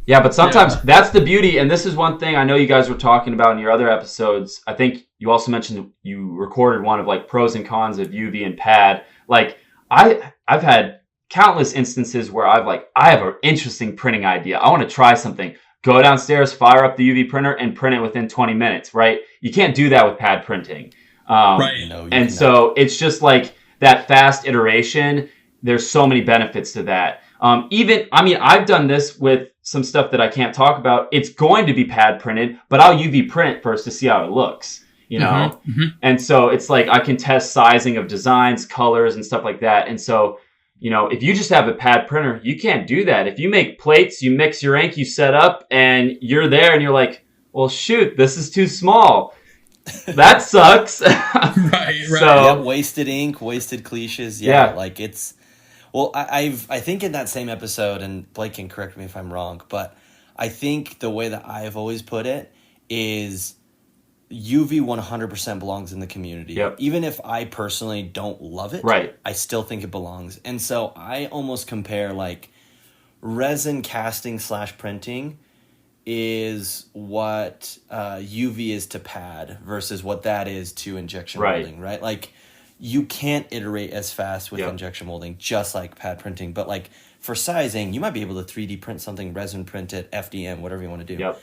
Yeah, but sometimes that's the beauty. And this is one thing I know you guys were talking about in your other episodes. I think you also mentioned you recorded one of like pros and cons of UV and pad. Like I've had countless instances where I have an interesting printing idea. I want to try something. Go downstairs, fire up the UV printer, and print it within 20 minutes, right? You can't do that with pad printing. Right. No, and so it's just like that fast iteration. There's so many benefits to that. I've done this with some stuff that I can't talk about. It's going to be pad printed, but I'll UV print it first to see how it looks, you know? And so it's like I can test sizing of designs, colors, and stuff like that. And so, you know, if you just have a pad printer, you can't do that. If you make plates, you mix your ink, you set up, and you're there, and you're like, well, shoot, this is too small. That sucks. Right. So, yeah, wasted ink, wasted cliches. Yeah. Like it's, well, I think in that same episode, and Blake can correct me if I'm wrong, but I think the way that I've always put it is UV 100% belongs in the community. Yep. Even if I personally don't love it, right. I still think it belongs. And so I almost compare like resin casting / printing is what UV is to pad versus what that is to injection molding, right? Like you can't iterate as fast with injection molding, just like pad printing. But like for sizing, you might be able to 3D print something, resin print it, FDM, whatever you want to do,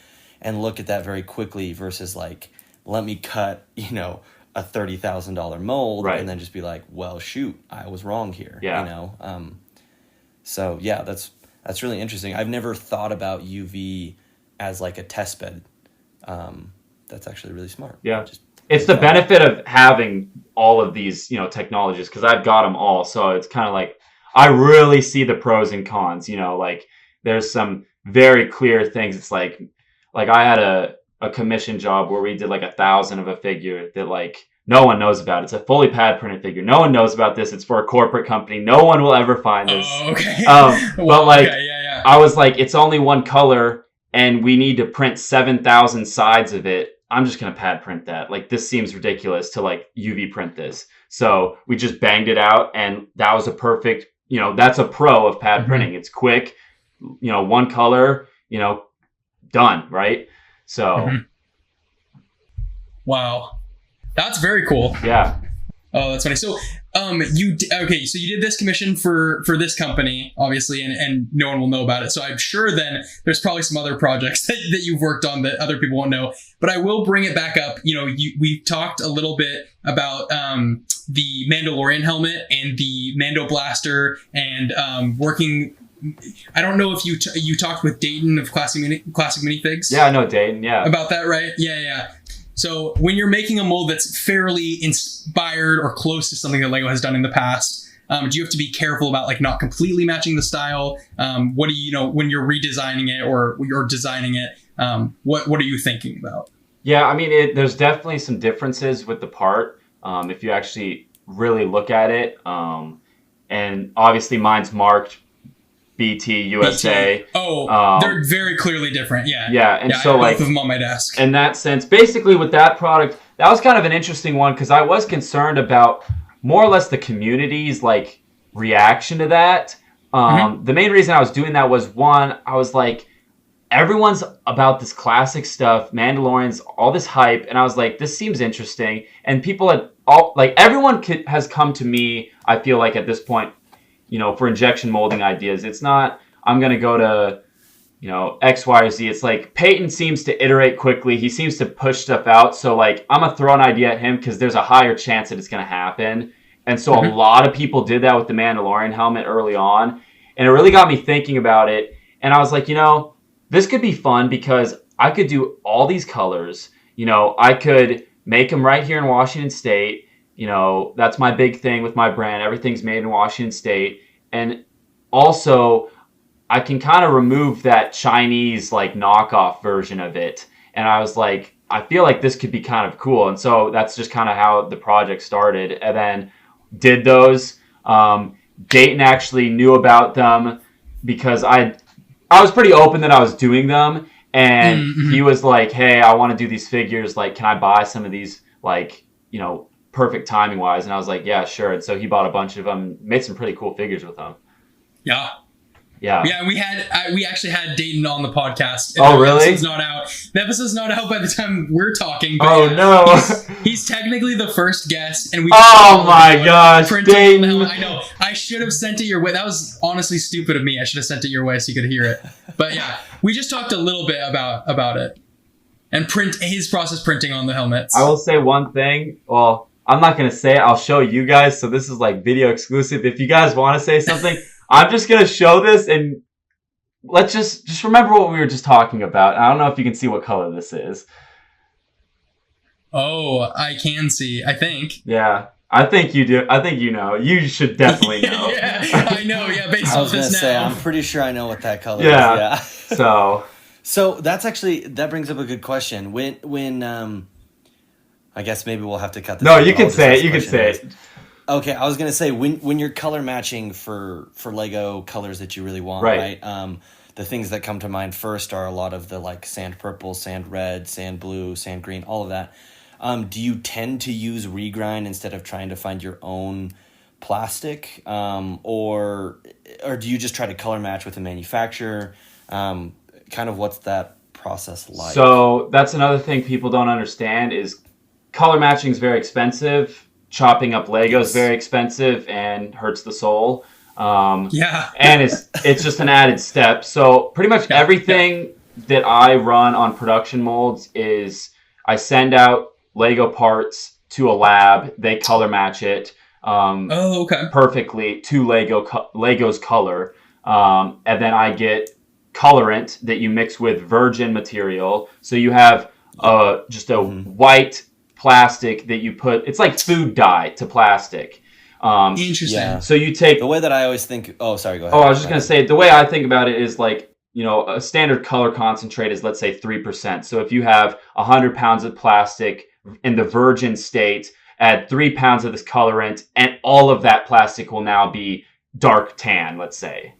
and look at that very quickly versus like, let me cut, you know, a $30,000 mold and then just be like, well, shoot, I was wrong here, you know? So yeah, that's really interesting. I've never thought about UV as like a test bed. That's actually really smart. Yeah. It's the benefit of having all of these, you know, technologies, because I've got them all. So it's kind of like, I really see the pros and cons, you know, like there's some very clear things. It's like I had a commission job where we did like 1,000 of a figure that like no one knows about. It's a fully pad printed figure. No one knows about this. It's for a corporate company. No one will ever find this. Oh, okay. But like, I was like, it's only one color and we need to print 7,000 sides of it. I'm just going to pad print that. Like, this seems ridiculous to like UV print this. So we just banged it out and that was a perfect, you know, that's a pro of pad printing. It's quick, you know, one color, you know, done. Right. So. Wow. That's very cool. Yeah. Oh, that's funny. So, so you did this commission for this company, obviously, and no one will know about it. So I'm sure then there's probably some other projects that you've worked on that other people won't know. But I will bring it back up. You know, we talked a little bit about the Mandalorian helmet and the Mando blaster and working. I don't know if you talked with Dayton of Classic Minifigs. Yeah, I know Dayton. Yeah. About that, right? Yeah. So when you're making a mold that's fairly inspired or close to something that Lego has done in the past, do you have to be careful about like not completely matching the style? What do you know when you're redesigning it or you're designing it? What are you thinking about? Yeah, I mean, there's definitely some differences with the part if you actually really look at it. And obviously mine's marked BT USA. BT. Oh, they're very clearly different. Yeah. Yeah, and so I have like both of them on my desk. In that sense, basically with that product, that was kind of an interesting one because I was concerned about more or less the community's like reaction to that. The main reason I was doing that was one, I was like, everyone's about this classic stuff, Mandalorians, all this hype, and I was like, this seems interesting. And people everyone has come to me. I feel like at this point, you know, for injection molding ideas. It's not, I'm going to go to X, Y, or Z. It's like Peyton seems to iterate quickly. He seems to push stuff out. So like I'm gonna throw an idea at him because there's a higher chance that it's gonna happen. And so a lot of people did that with the Mandalorian helmet early on. And it really got me thinking about it. And I was like, this could be fun because I could do all these colors. I could make them right here in Washington State. That's my big thing with my brand. Everything's made in Washington State. And also, I can kind of remove that Chinese like knockoff version of it. And I was like, I feel like this could be kind of cool. And so that's just kind of how the project started. And then did those. Dayton actually knew about them because I was pretty open that I was doing them. And he was like, hey, I want to do these figures. Like, can I buy some of these, like, perfect timing wise? And I was like, yeah, sure. And so he bought a bunch of them, made some pretty cool figures with them. Yeah. Yeah. Yeah, we actually had Dayton on the podcast. Oh, really? The episode's not out by the time we're talking. But oh, no. He's technically the first guest. And we. Oh, my gosh, Dayton. I know. I should have sent it your way. That was honestly stupid of me. I should have sent it your way so you could hear it. But yeah, we just talked a little bit about it. And his process printing on the helmets. I will say one thing. Well, I'm not going to say it. I'll show you guys. So this is like video exclusive. If you guys want to say something, I'm just going to show this and let's just remember what we were just talking about. I don't know if you can see what color this is. Oh, I can see. I think. Yeah. I think you do. I think you know. You should definitely know. Yeah, I know. Yeah, based I on was going this to say, now. I'm pretty sure I know what that color is. Yeah. Yeah. So that brings up a good question. When I guess maybe we'll have to cut this. No, you can say it. You can say it. Okay, I was gonna say when you're color matching for Lego colors that you really want, right? The things that come to mind first are a lot of the like sand purple, sand red, sand blue, sand green, all of that. Do you tend to use regrind instead of trying to find your own plastic, or do you just try to color match with the manufacturer? Kind of what's that process like? So that's another thing people don't understand is color matching is very expensive. Chopping up Lego is very expensive and hurts the soul. Yeah. And it's just an added step. So pretty much everything that I run on production molds is I send out Lego parts to a lab. They color match it perfectly to Lego's color. And then I get colorant that you mix with virgin material. So you have just a white plastic that you put. It's like food dye to plastic. Interesting. Yeah. So you take the way that I always think. Oh, sorry. Go ahead. I was just gonna say the way I think about it is like a standard color concentrate is let's say 3%. So if you have 100 pounds of plastic in the virgin state, add 3 pounds of this colorant, and all of that plastic will now be dark tan. Let's say.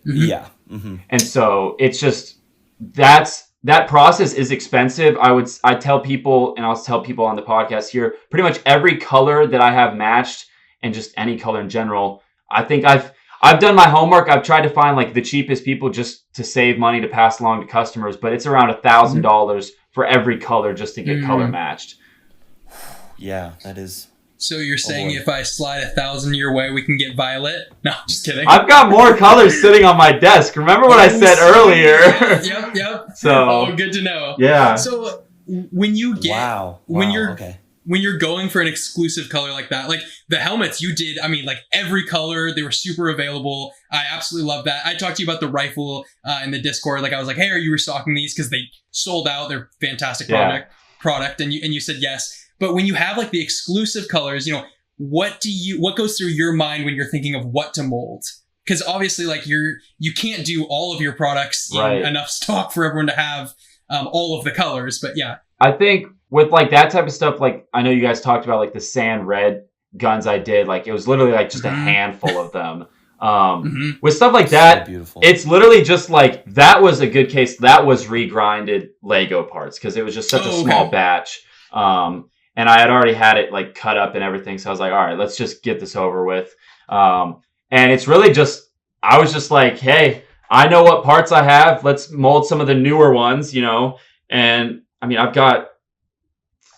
Mm-hmm. Yeah. Mm-hmm. And so it's just that process is expensive. I tell people, and I'll tell people on the podcast here, pretty much every color that I have matched, and just any color in general, I think I've done my homework. I've tried to find like the cheapest people just to save money to pass along to customers, but it's around $1,000 for every color just to get color matched. Yeah, that is. So you're saying if I slide 1,000 your way, we can get violet? No, just kidding. I've got more colors sitting on my desk. Remember what I said earlier? Yep. So good to know. Yeah. So when you get when you're going for an exclusive color like that, like the helmets you did, I mean, like every color, they were super available. I absolutely love that. I talked to you about the rifle in the Discord. Like I was like, hey, are you restocking these? Because they sold out. They're fantastic product, and you said yes. But when you have like the exclusive colors, what goes through your mind when you're thinking of what to mold? Because obviously, like you can't do all of your products in enough stock for everyone to have all of the colors. But yeah, I think with like that type of stuff, like I know you guys talked about like the sand red guns I did. Like it was literally like just a handful of them. With stuff like that, so it's literally just like that was a good case. That was regrinded Lego parts because it was just such a small batch. And I had already had it like cut up and everything. So I was like, all right, let's just get this over with. And it's really just, I was just like, hey, I know what parts I have. Let's mold some of the newer ones, and I mean, I've got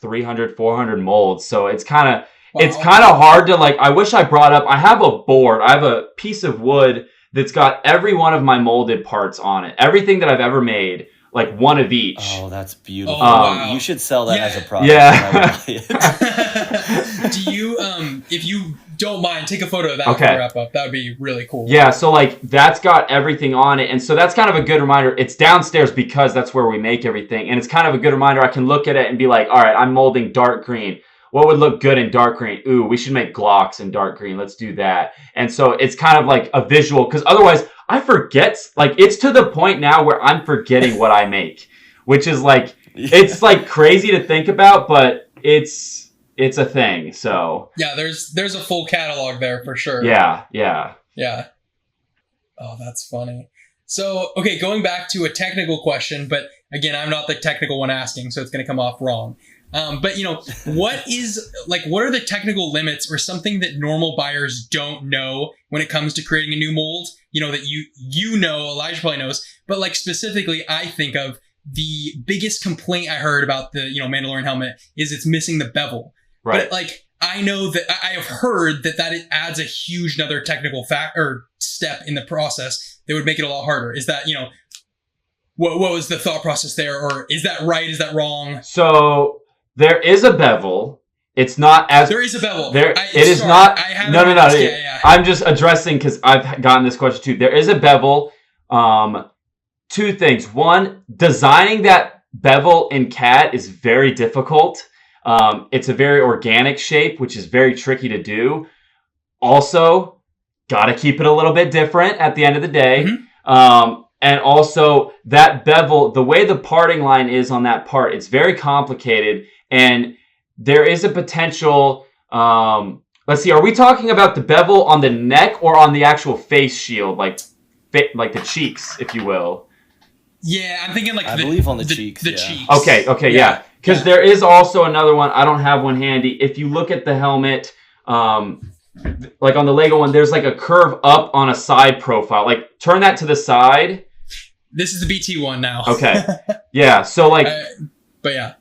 300, 400 molds. So it's kind of hard to like, I wish I brought up, I have a board. I have a piece of wood that's got every one of my molded parts on it. Everything that I've ever made, like one of each. Oh, that's beautiful. wow. You should sell that as a product. Yeah. Do you, if you don't mind, take a photo of that Okay. for the wrap up. That would be really cool. Yeah, so like that's got everything on it. And so that's kind of a good reminder. It's downstairs because that's where we make everything. And it's kind of a good reminder. I can look at it and be like, all right, I'm molding dark green. What would look good in dark green? Ooh, we should make Glocks in dark green. Let's do that. And so it's kind of like a visual, because otherwise I forget. Like, it's to the point now where I'm forgetting what I make, which is like, it's like crazy to think about, but it's a thing. So yeah, there's a full catalog there for sure. Yeah. Oh, that's funny. So, okay, going back to a technical question, but again, I'm not the technical one asking, so it's going to come off wrong. But what are the technical limits or something that normal buyers don't know when it comes to creating a new mold? That Elijah probably knows, but like specifically, I think of the biggest complaint I heard about the, Mandalorian helmet is it's missing the bevel. Right. But like, I know that I have heard that it adds a huge another technical step in the process that would make it a lot harder. Is that, what was the thought process there? Or is that right? Is that wrong? So there is a bevel. It's not as... There is a bevel. It is not... No. Yeah. I'm just addressing because I've gotten this question too. There is a bevel. Two things. One, designing that bevel in CAD is very difficult. It's a very organic shape, which is very tricky to do. Also, got to keep it a little bit different at the end of the day. Mm-hmm. And also, that bevel, the way the parting line is on that part, it's very complicated. And there is a potential... let's see, are we talking about the bevel on the neck or on the actual face shield? Like the cheeks, if you will? Yeah, I'm thinking I believe on the cheeks. The cheeks. Okay, yeah. Because there is also another one. I don't have one handy. If you look at the helmet, like on the Lego one, there's like a curve up on a side profile. Like, turn that to the side. This is the BT one now. Okay. Yeah, so like... but yeah,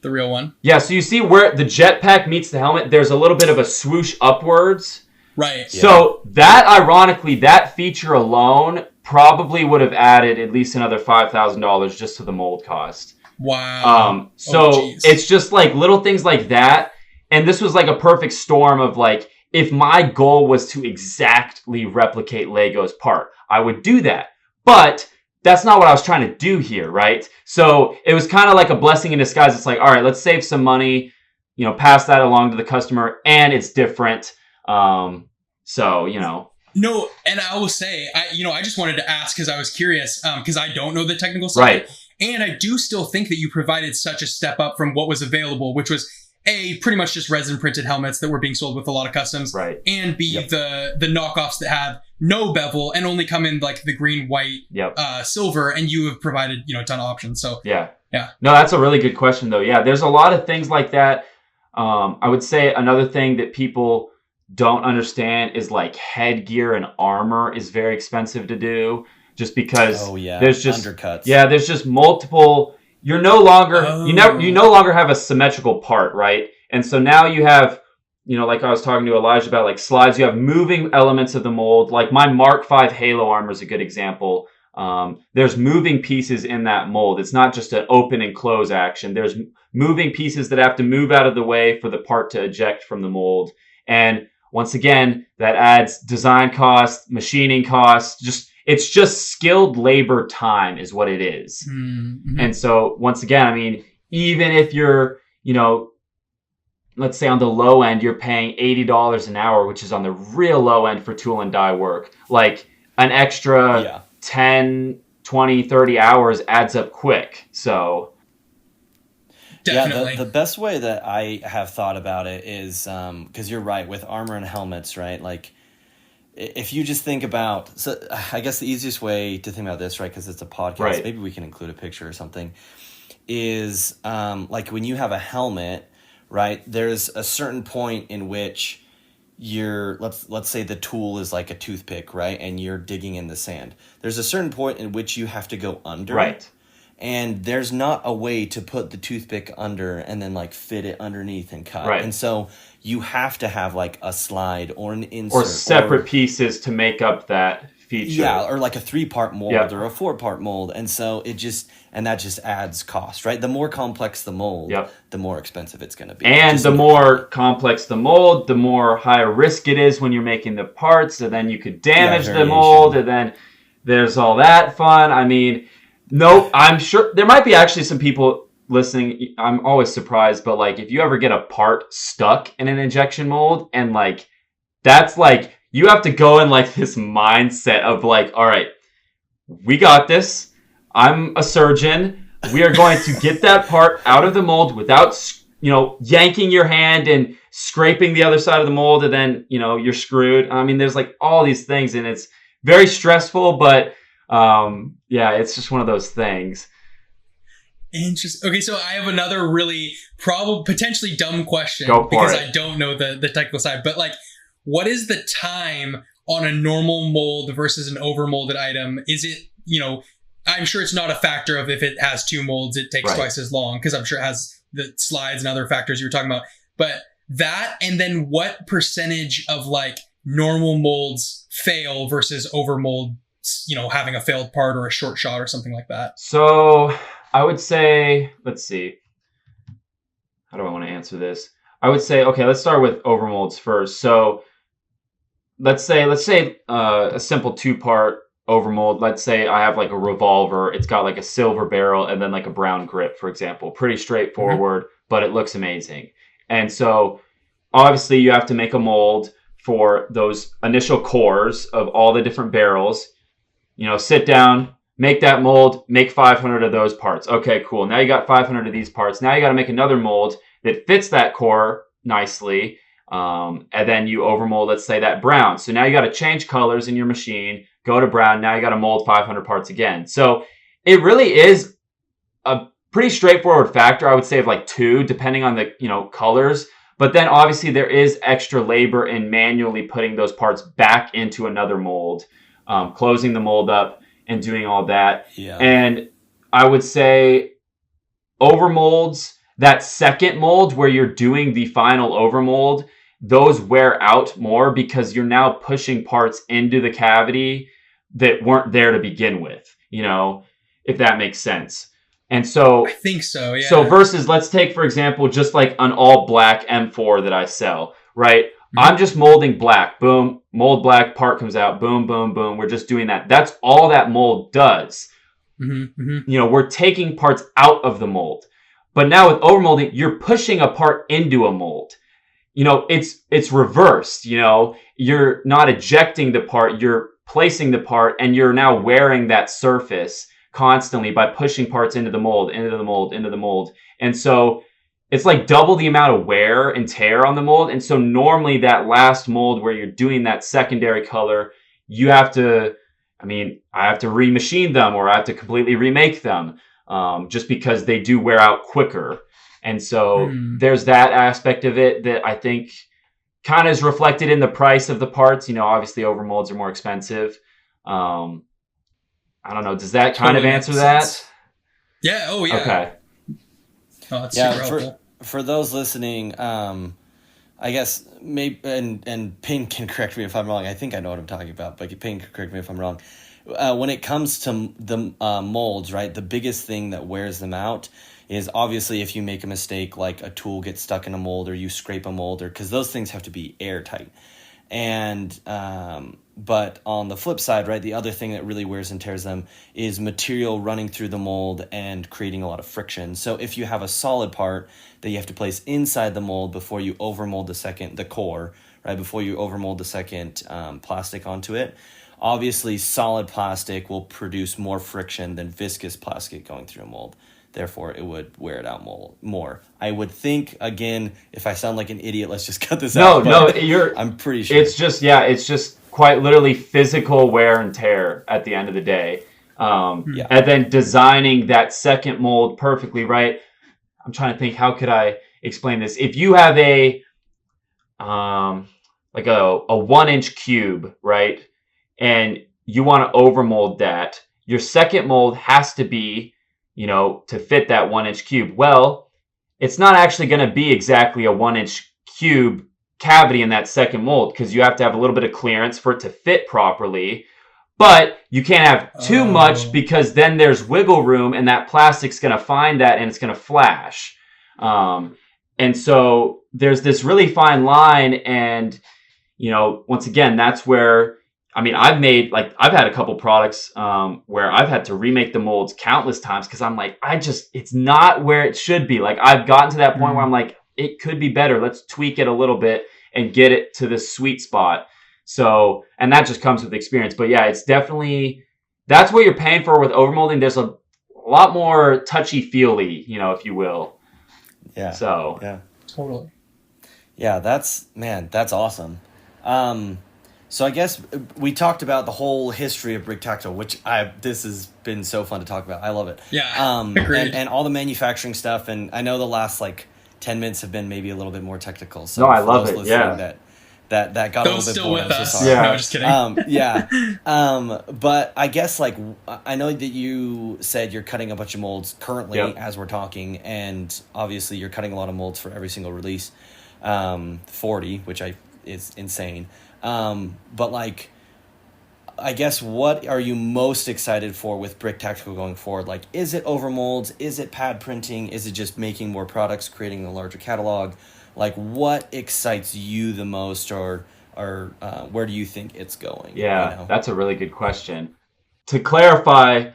the real one. Yeah, so you see where the jetpack meets the helmet, there's a little bit of a swoosh upwards. Right. So that, ironically, that feature alone probably would have added at least another $5,000 just to the mold cost. Wow. It's just like little things like that. And this was like a perfect storm of like, if my goal was to exactly replicate Lego's part, I would do that. But that's not what I was trying to do here, right? So it was kind of like a blessing in disguise. It's like, all right, let's save some money, pass that along to the customer, and it's different. No, and I will say, I just wanted to ask because I was curious, because I don't know the technical side. Right. And I do still think that you provided such a step up from what was available, which was pretty much just resin printed helmets that were being sold with a lot of customs. Right. And the knockoffs that have no bevel and only come in like the green, white, silver, and you have provided, a ton of options. So yeah. No, that's a really good question though. Yeah, there's a lot of things like that. I would say another thing that people don't understand is like headgear and armor is very expensive to do, just because there's just undercuts. Yeah, there's just multiple. You're no longer you no longer have a symmetrical part, right? And so now you have, like I was talking to Elijah about, like slides. You have moving elements of the mold. Like my Mark V Halo armor is a good example. There's moving pieces in that mold. It's not just an open and close action. There's moving pieces that have to move out of the way for the part to eject from the mold. And once again, that adds design costs, machining costs. It's just skilled labor time is what it is. Mm-hmm. And so once again, I mean, even if you're, let's say on the low end, you're paying $80 an hour, which is on the real low end for tool and die work. Like an extra 10, 20, 30 hours adds up quick. So definitely. Yeah, the best way that I have thought about it is, because you're right, with armor and helmets, right? Like, if you just think about, so I guess the easiest way to think about this, right, because it's a podcast, right. Maybe we can include a picture or something, is like when you have a helmet, right, there's a certain point in which let's say the tool is like a toothpick, right, and you're digging in the sand. There's a certain point in which you have to go under. Right. And there's not a way to put the toothpick under and then like fit it underneath and cut. Right. And so you have to have like a slide or an insert. Or separate pieces to make up that feature. Yeah, or like a 3-part mold Yep. or a 4-part mold. And so that just adds cost, right? The more complex the mold, Yep. the more expensive it's going to be. And the more complex the mold, the more higher risk it is when you're making the parts, and then you could damage the mold, and then there's all that fun. I mean, no, I'm sure there might be actually some people listening. I'm always surprised, but like if you ever get a part stuck in an injection mold, and like that's like you have to go in like this mindset of like, all right, we got this. I'm a surgeon. We are going to get that part out of the mold without, yanking your hand and scraping the other side of the mold, and then, you're screwed. I mean, there's like all these things, and it's very stressful, but it's just one of those things. Interesting. Okay, so I have another really potentially dumb question because I don't know the technical side, but like, what is the time on a normal mold versus an overmolded item? Is it, I'm sure it's not a factor of if it has 2 molds, it takes twice as long, because I'm sure it has the slides and other factors you were talking about. But that, and then what percentage of like normal molds fail versus overmold, having a failed part or a short shot or something like that? So I would say, let's see. How do I want to answer this? I would say, okay, let's start with overmolds first. So let's say a simple 2-part overmold. Let's say I have like a revolver. It's got like a silver barrel and then like a brown grip, for example. Pretty straightforward, but it looks amazing. And so obviously you have to make a mold for those initial cores of all the different barrels. Sit down, make that mold, make 500 of those parts. Okay, cool. Now you got 500 of these parts. Now you got to make another mold that fits that core nicely. And then you overmold, let's say, that brown. So now you got to change colors in your machine, go to brown. Now you got to mold 500 parts again. So it really is a pretty straightforward factor, I would say, of like 2, depending on the, colors. But then obviously there is extra labor in manually putting those parts back into another mold, closing the mold up and doing all that. Yeah. And I would say overmolds, that second mold where you're doing the final overmold, those wear out more because you're now pushing parts into the cavity that weren't there to begin with, if that makes sense. And so I think so, yeah. So versus, let's take, for example, just like an all black M4 that I sell, right? Mm-hmm. I'm just molding black, boom, mold black, part comes out, boom, boom, boom. We're just doing that. That's all that mold does. Mm-hmm. We're taking parts out of the mold. But now with overmolding, you're pushing a part into a mold. It's reversed, you're not ejecting the part, you're placing the part, and you're now wearing that surface constantly by pushing parts into the mold, into the mold, into the mold. And so it's like double the amount of wear and tear on the mold. And so normally that last mold where you're doing that secondary color, you have to, I have to remachine them, or I have to completely remake them, just because they do wear out quicker. And so there's that aspect of it that I think kind of is reflected in the price of the parts. Obviously overmolds are more expensive. I don't know. Does that kind of answer that? Yeah. Oh, yeah. Okay. Oh, that's super helpful. For those listening, I guess maybe, and Payne can correct me if I'm wrong. I think I know what I'm talking about, but Payne can correct me if I'm wrong. When it comes to the molds, right, the biggest thing that wears them out is obviously if you make a mistake, like a tool gets stuck in a mold, or you scrape a mold, or because those things have to be airtight. And but on the flip side, right, the other thing that really wears and tears them is material running through the mold and creating a lot of friction. So if you have a solid part that you have to place inside the mold before you overmold the core, right, before you overmold the second plastic onto it, obviously solid plastic will produce more friction than viscous plastic going through a mold. Therefore, it would wear it out more. I would think, again, if I sound like an idiot, let's just cut this out. No, I'm pretty sure. It's just quite literally physical wear and tear at the end of the day. And then designing that second mold perfectly, right? I'm trying to think, how could I explain this? If you have a 1-inch cube, right, and you want to overmold that, your second mold has to be, to fit that 1-inch cube. Well, it's not actually going to be exactly a 1-inch cube cavity in that second mold, because you have to have a little bit of clearance for it to fit properly. But you can't have too much Oh. because then there's wiggle room and that plastic's going to find that and it's going to flash. And so there's this really fine line. And, you know, once again, that's where, I mean, I've had a couple products where I've had to remake the molds countless times because I'm like, it's not where it should be. Like, I've gotten to that point where I'm like, it could be better. Let's tweak it a little bit and get it to the sweet spot. So, and that just comes with experience. But yeah, it's definitely, that's what you're paying for with overmolding. There's a lot more touchy-feely, you know, if you will. Yeah. So. Yeah. Totally. Yeah, that's awesome. So I guess we talked about the whole history of BrickTactical, which this has been so fun to talk about. I love it. Yeah, agreed. And all the manufacturing stuff. And I know the last like 10 minutes have been maybe a little bit more technical. So no, I love it. Yeah. That got Those a little bit still boring. with us. So Yeah. No, just kidding. Yeah. But I guess like I know that you said you're cutting a bunch of molds currently as we're talking, and obviously you're cutting a lot of molds for every single release, 40, which is insane. But like, I guess what are you most excited for with BrickTactical going forward? Like, is it overmolds? Is it pad printing? Is it just making more products, creating a larger catalog? Like, what excites you the most, or where do you think it's going? Yeah, you know? That's a really good question. To clarify,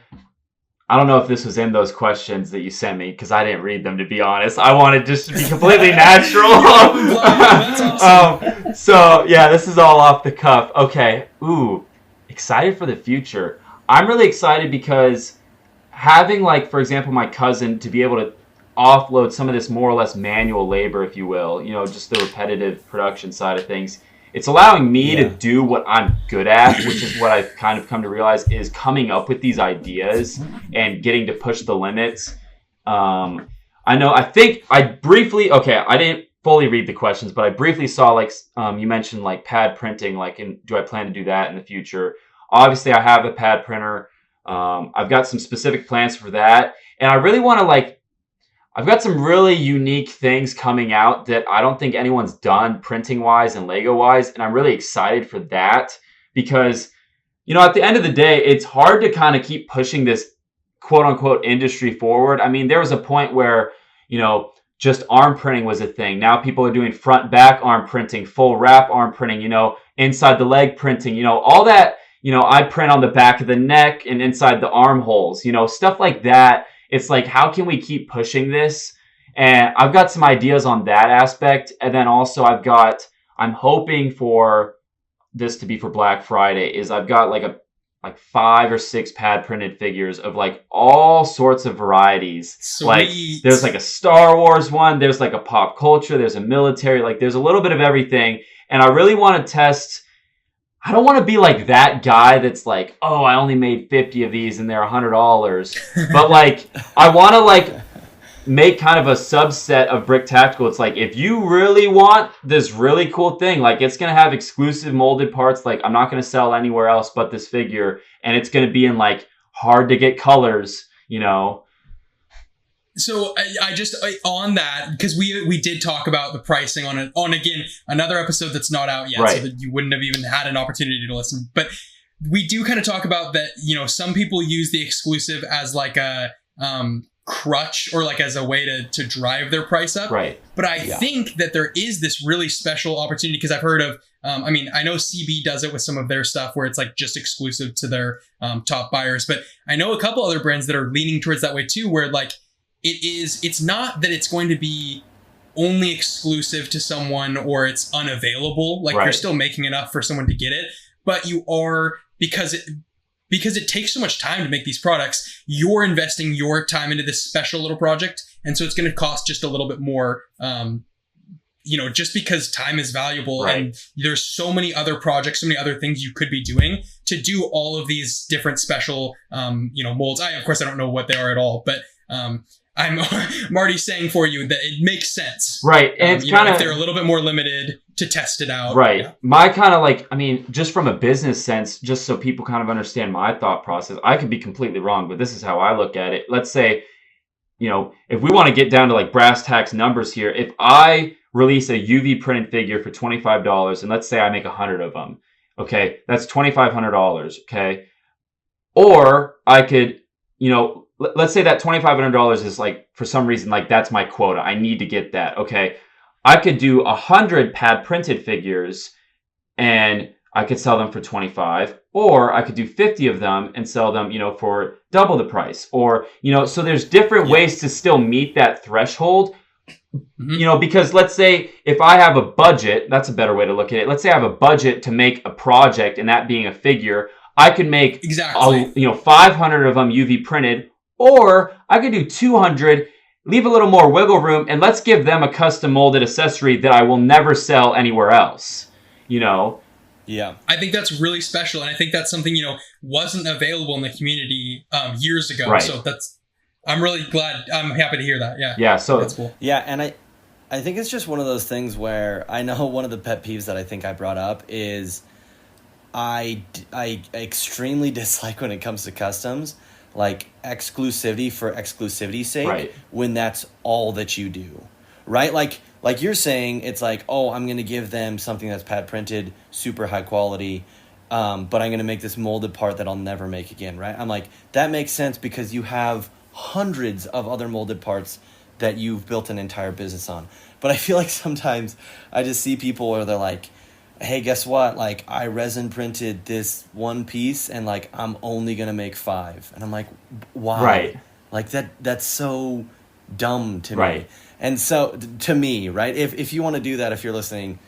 I don't know if this was in those questions that you sent me because I didn't read them, to be honest. I wanted just to be completely natural. That's awesome. So, yeah, this is all off the cuff. Okay. Ooh, excited for the future. I'm really excited because having, like, for example, my cousin to be able to offload some of this more or less manual labor, if you will, you know, just the repetitive production side of things. It's allowing me to do what I'm good at, which is what I've kind of come to realize is coming up with these ideas and getting to push the limits. I didn't fully read the questions, but I briefly saw, like, you mentioned, like, pad printing, like, and do I plan to do that in the future? Obviously, I have a pad printer. I've got some specific plans for that. And I really want to, like, I've got some really unique things coming out that I don't think anyone's done printing-wise and Lego-wise, and I'm really excited for that because, you know, at the end of the day, it's hard to kind of keep pushing this quote-unquote industry forward. I mean, there was a point where, you know, just arm printing was a thing. Now people are doing front-back arm printing, full wrap arm printing, you know, inside the leg printing, you know, all that, you know, I print on the back of the neck and inside the armholes, you know, stuff like that. It's like, how can we keep pushing this? And I've got some ideas on that aspect. And then also I'm hoping for this to be for Black Friday, is I've got like 5 or 6 pad printed figures of like all sorts of varieties. Sweet. Like there's like a Star Wars one, there's like a pop culture, there's a military, like there's a little bit of everything. And I really want to test. I don't want to be like that guy that's like, oh, I only made 50 of these and they're $100. But like, I want to like make kind of a subset of BrickTactical. It's like, if you really want this really cool thing, like it's going to have exclusive molded parts. Like I'm not going to sell anywhere else but this figure. And it's going to be in like hard to get colors, you know. So I just on that, because we did talk about the pricing on again another episode that's not out yet, right. So that you wouldn't have even had an opportunity to listen. But we do kind of talk about that. You know, some people use the exclusive as like a crutch or like as a way to drive their price up. Right. But I think that there is this really special opportunity because I've heard of. I mean, I know CB does it with some of their stuff where it's like just exclusive to their top buyers, but I know a couple other brands that are leaning towards that way too, where like. It's not that it's going to be only exclusive to someone or it's unavailable. Like you're still making enough for someone to get it, but you are, because it takes so much time to make these products, you're investing your time into this special little project. And so it's going to cost just a little bit more, you know, just because time is valuable and there's so many other projects, so many other things you could be doing to do all of these different special, you know, molds. Of course, I don't know what they are at all, but, I'm already saying for you that it makes sense. Right. And it's kind of, if they're a little bit more limited to test it out. Right. Yeah. My kind of like, I mean, just from a business sense, just so people kind of understand my thought process, I could be completely wrong, but this is how I look at it. Let's say, you know, if we want to get down to like brass tacks numbers here, if I release a UV printed figure for $25 and let's say I make 100 of them, okay, that's $2,500. Okay. or I could, let's say that $2,500 is like, for some reason, like that's my quota. I need to get that. Okay. I could do 100 pad printed figures and I could sell them for 25, or I could do 50 of them and sell them, for double the price, or, so there's different ways to still meet that threshold. Because let's say if I have a budget, that's a better way to look at it. Let's say I have a budget to make a project, and that being a figure, I can make 500 of them UV printed, or I could do 200, leave a little more wiggle room, and let's give them a custom molded accessory that I will never sell anywhere else. Yeah, I think that's really special, and I think that's something wasn't available in the community years ago. Right. So I'm really glad. I'm happy to hear that. Yeah. Yeah. So that's cool. Yeah, and I think it's just one of those things where I know one of the pet peeves that I think I brought up is I extremely dislike when it comes to customs, like exclusivity for exclusivity's sake, right, when that's all that you do, right? Like you're saying, it's like, oh, I'm going to give them something that's pad printed, super high quality, but I'm going to make this molded part that I'll never make again, right? I'm like, that makes sense because you have hundreds of other molded parts that you've built an entire business on. But I feel like sometimes I just see people where they're like, hey, guess what? Like, I resin printed this one piece and like I'm only going to make 5. And I'm like, why? Right. Like that's so dumb to right. me. And so to me, right, if you want to do that, if you're listening,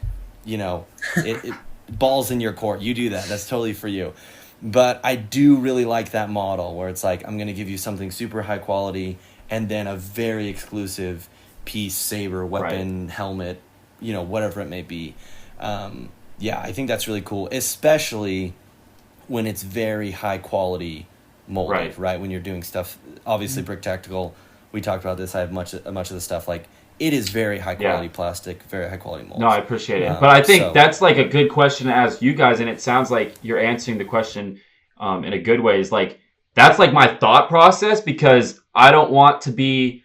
it balls in your court. You do that. That's totally for you. But I do really like that model where it's like, I'm going to give you something super high quality and then a very exclusive piece, saber, weapon, right, helmet, whatever it may be. Yeah, I think that's really cool, especially when it's very high quality molded, right? When you're doing stuff, obviously BrickTactical, we talked about this. I have much of the stuff. Like, it is very high quality plastic, very high quality molds. No, I appreciate it. But I think that's like a good question to ask you guys, and it sounds like you're answering the question in a good way. Is like, that's like my thought process, because I don't want to be,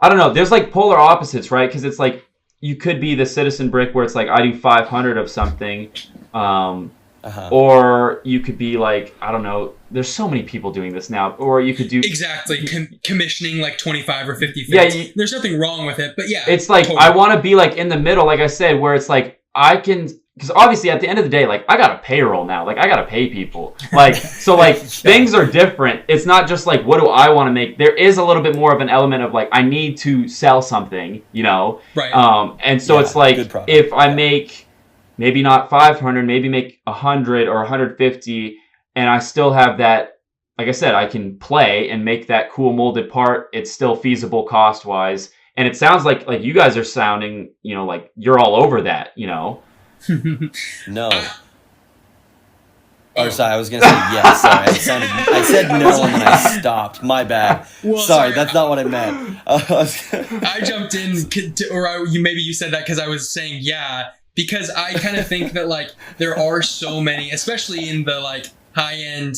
I don't know, there's like polar opposites, right? Because it's like, you could be the Citizen Brick where it's like, I do 500 of something, or you could be like, I don't know, there's so many people doing this now, or you could do exactly commissioning like 25 or 50 fits. Yeah, there's nothing wrong with it, but yeah, it's like totally. I want to be like in the middle, like I said, where it's like I can, because obviously at the end of the day, like I got a payroll now, like I got to pay people, like so like things are different. It's not just like, what do I want to make? There is a little bit more of an element of like, I need to sell something, right? And so it's like, if I make maybe not 500, maybe make 100 or 150, and I still have that, like I said, I can play and make that cool molded part. It's still feasible cost wise, and it sounds like you guys are sounding, like you're all over that, No. Or sorry, I was gonna say yes. Sorry, I said no and then I stopped. My bad. Well, sorry, that's not what I meant. I jumped in, maybe you said that because I was saying yeah, because I kind of think that like there are so many, especially in the like high-end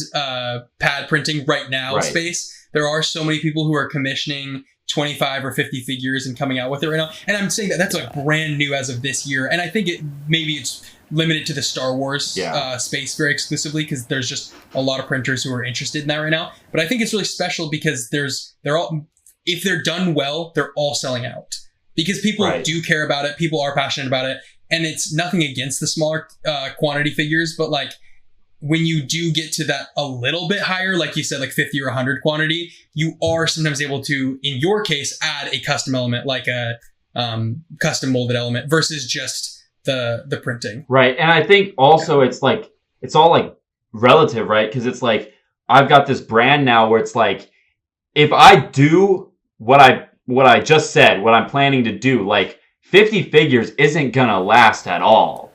pad printing right now space. There are so many people who are commissioning 25 or 50 figures and coming out with it right now. And I'm saying that that's like brand new as of this year. And I think maybe it's limited to the Star Wars space very exclusively, because there's just a lot of printers who are interested in that right now. But I think it's really special because if they're done well, they're all selling out, because people do care about it. People are passionate about it. And it's nothing against the smaller quantity figures, but like, when you do get to that a little bit higher, like you said, like 50 or 100 quantity, you are sometimes able to, in your case, add a custom element, like a custom molded element versus just the printing. Right. And I think also it's like, it's all like relative, right? Because it's like, I've got this brand now where it's like, if I do what I just said, what I'm planning to do, like 50 figures isn't gonna last at all.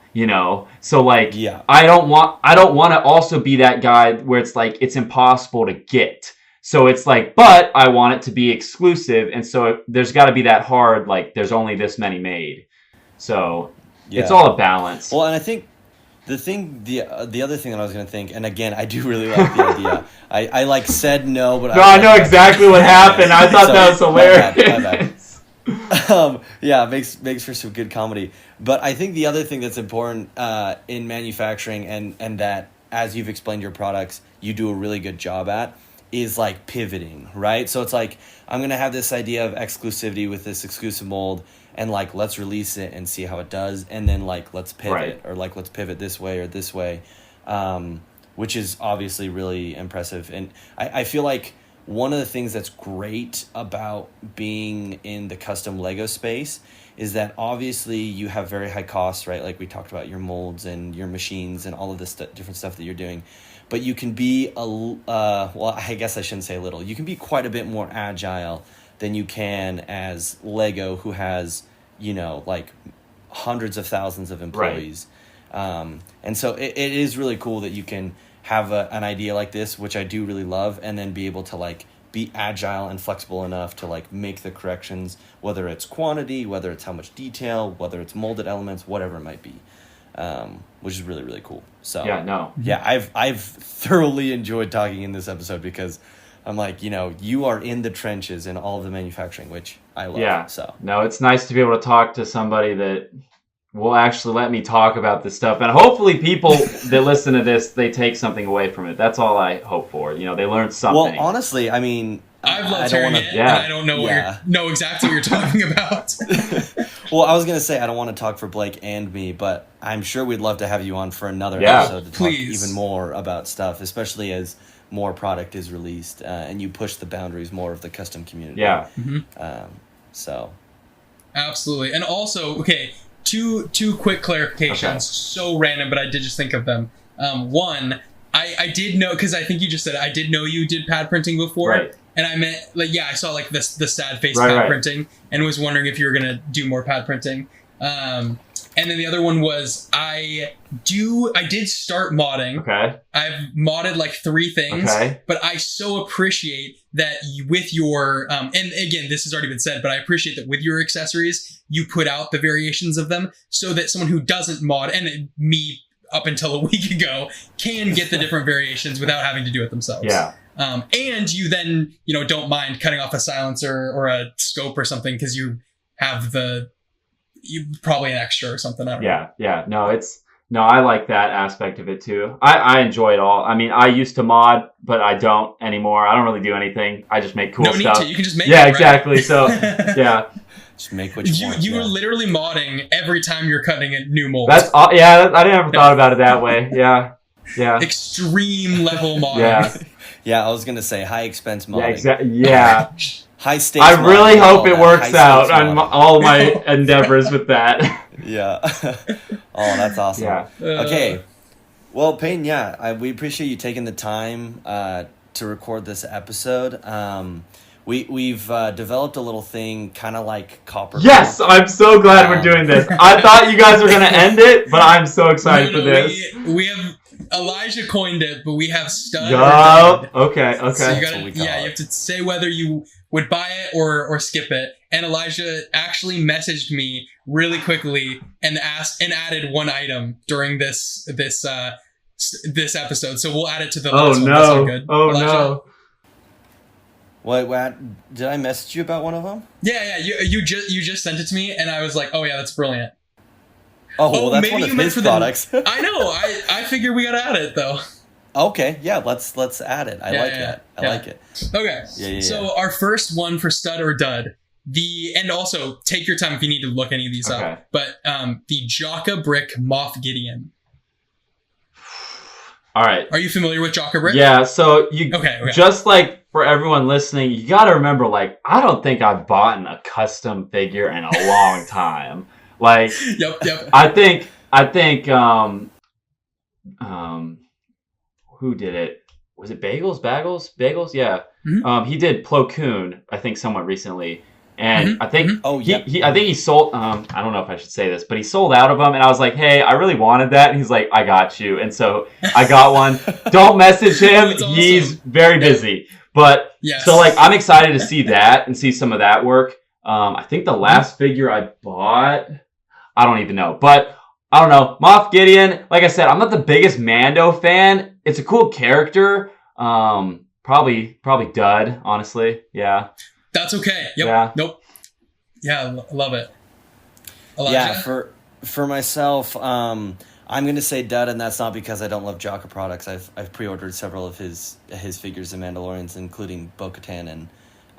So like, I don't want to also be that guy where it's like, it's impossible to get. So it's like, but I want it to be exclusive. And so there's got to be that hard, like there's only this many made. So it's all a balance. Well, and I think the other thing that I was going to think, and again, I do really like the idea. I like said no, but I know exactly what happened. I thought that was hilarious. My bad. Makes for some good comedy. But I think the other thing that's important in manufacturing and that as you've explained your products, you do a really good job at, is like pivoting, right? So it's like, I'm going to have this idea of exclusivity with this exclusive mold, and like, let's release it and see how it does. And then like, let's pivot, or like, let's pivot this way or this way, which is obviously really impressive. And I feel like one of the things that's great about being in the custom Lego space is that obviously you have very high costs, right? Like we talked about your molds and your machines and all of this different stuff that you're doing. But you can be, well, I guess I shouldn't say a little. You can be quite a bit more agile than you can as Lego, who has, you know, like hundreds of thousands of employees. Right. And so it is really cool that you can have an idea like this, which I do really love, and then be able to like be agile and flexible enough to like make the corrections, whether it's quantity, whether it's how much detail, whether it's molded elements, whatever it might be, which is really, really cool. So yeah, I've thoroughly enjoyed talking in this episode because I'm like, you know, you are in the trenches in all of the manufacturing, which I love. Yeah. So no, it's nice to be able to talk to somebody that will actually let me talk about this stuff, and hopefully people that listen to this, they take something away from it. That's all I hope for. You know, they learn something. Well, honestly, I mean, I've loved hearing it, and I don't know know exactly what you're talking about. Well, I was going to say, I don't want to talk for Blake and me, but I'm sure we'd love to have you on for another episode to talk even more about stuff, especially as more product is released and you push the boundaries more of the custom community. Yeah. So. Absolutely. And also, okay, two quick clarifications. Okay. So random, but I did just think of them. One, I did know, because I think you just said, I did know you did pad printing before. Right. And I meant, like, yeah, I saw like the sad face pad printing and was wondering if you were going to do more pad printing. And then the other one was I did start modding. Okay. I've modded like 3 things. Okay. But I so appreciate that with your, and again, this has already been said, but I appreciate that with your accessories, you put out the variations of them so that someone who doesn't mod, and me up until a week ago, can get the different variations without having to do it themselves. Yeah. And you then, you know, don't mind cutting off a silencer or a scope or something because you have you probably an extra or something. I don't know. Yeah. No, I like that aspect of it too. I enjoy it all. I mean, I used to mod, but I don't anymore. I don't really do anything. I just make cool stuff. No need to. You can just make it. Yeah, exactly. Right? So, yeah. Just make what you want. You were literally modding every time you're cutting a new mold. That's I never thought about it that way. Yeah. Extreme level modding. Yeah, I was gonna say high expense modding. Yeah, exactly. Yeah. High stakes. I really hope it works out on all my endeavors with that. Yeah. Oh, that's awesome. Yeah. Okay. Well, Payne, we appreciate you taking the time to record this episode. We've developed a little thing kind of like copper. Yes, I'm so glad we're doing this. I thought you guys were going to end it, but I'm so excited for this. We have Elijah coined it, but we have stud. Okay. So you have to say whether you would buy it or skip it. And Elijah actually messaged me really quickly and added one item during this episode. So we'll add it to the last one. That's not good. Elijah? No. What? Did I message you about one of them? Yeah. You just sent it to me, and I was like, oh yeah, that's brilliant. Oh, well, that's one of his products. I know. I figure we gotta add it though. Okay, yeah, let's add it. I like it. Okay. Yeah. So our first one for stud or dud. And also take your time if you need to look any of these up. But the Jaka Brick Moth Gideon. All right. Are you familiar with Jaka Brick? Yeah. So just like for everyone listening, you got to remember, like, I don't think I've bought a custom figure in a long time. Like, yep. I think who did it? Was it Baggles? Yeah. Mm-hmm. He did Plo Koon, I think, somewhat recently. And I think he sold, I don't know if I should say this, but he sold out of them. And I was like, hey, I really wanted that. And he's like, I got you. And so I got one. Don't message him. Awesome. He's very busy. But so like, I'm excited to see that and see some of that work. I think the last figure I bought, I don't even know, but I don't know. Moff Gideon, like I said, I'm not the biggest Mando fan. It's a cool character. Probably dud, honestly. Yeah. That's okay. Yep. Yeah. Nope. Yeah, love it. Elijah? Yeah, for myself, I'm gonna say dud, and that's not because I don't love Jaka products. I've pre-ordered several of his figures in Mandalorians, including Bo-Katan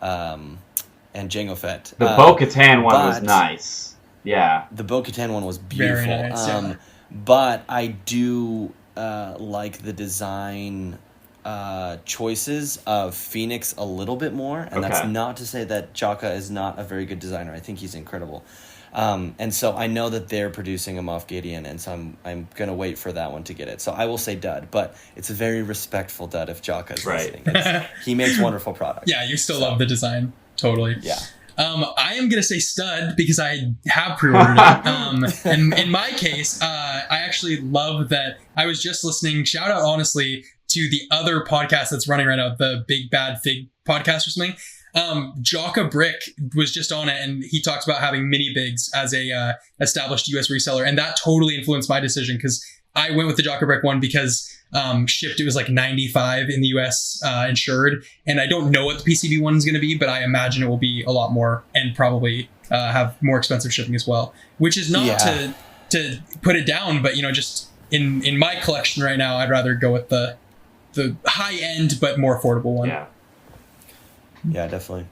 and Jango Fett. The Bo-Katan one was nice. Yeah. The Bo-Katan one was beautiful. Very nice, yeah. But I do like the design choices of Phoenix a little bit more, and that's not to say that Jaka is not a very good designer. I think he's incredible. And so I know that they're producing a Moff Gideon, and so I'm going to wait for that one to get it. So I will say dud, but it's a very respectful dud if Jaka is listening. He makes wonderful products. Yeah, you still love the design. Totally. Yeah. I am going to say stud because I have pre-ordered it. And in my case, I actually love that I was just listening, shout out honestly, to the other podcast that's running right now, the Big Bad Fig podcast or something. Jaka Brick was just on it, and he talks about having mini bigs as a established US reseller, and that totally influenced my decision because I went with the Jaka Brick one because shipped it was like $95 in the US insured, and I don't know what the PCB one is going to be, but I imagine it will be a lot more and probably have more expensive shipping as well, which is not to put it down, but just in my collection right now, I'd rather go with the high end but more affordable one. Yeah, definitely.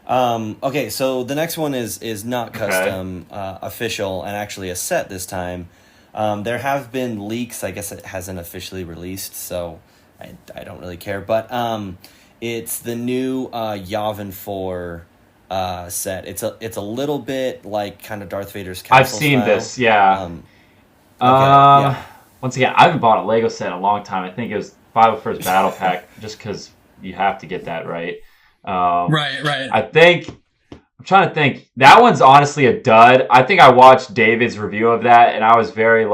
Okay, so the next one is not custom, official, and actually a set this time. There have been leaks. I guess it hasn't officially released, so I don't really care. But it's the new Yavin 4 set. It's a little bit like kind of Darth Vader's castle I've seen style. this, yeah. Once again, I haven't bought a Lego set in a long time. I think it was 501st Battle Pack, just because you have to get that right. Right. I'm trying to think. That one's honestly a dud. I think I watched David's review of that, and I was very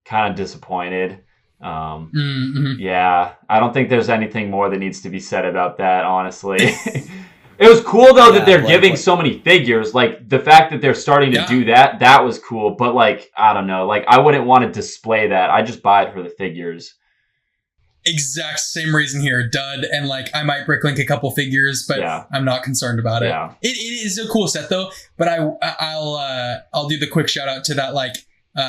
kind of disappointed. Yeah, I don't think there's anything more that needs to be said about that, honestly. It was cool though that they're giving so many figures. Like the fact that they're starting to do that was cool. But I don't know. I wouldn't want to display that. I just buy it for the figures. Exact same reason here, dud, and I might bricklink a couple figures, but I'm not concerned about it. It is a cool set though, but I'll do the quick shout out to that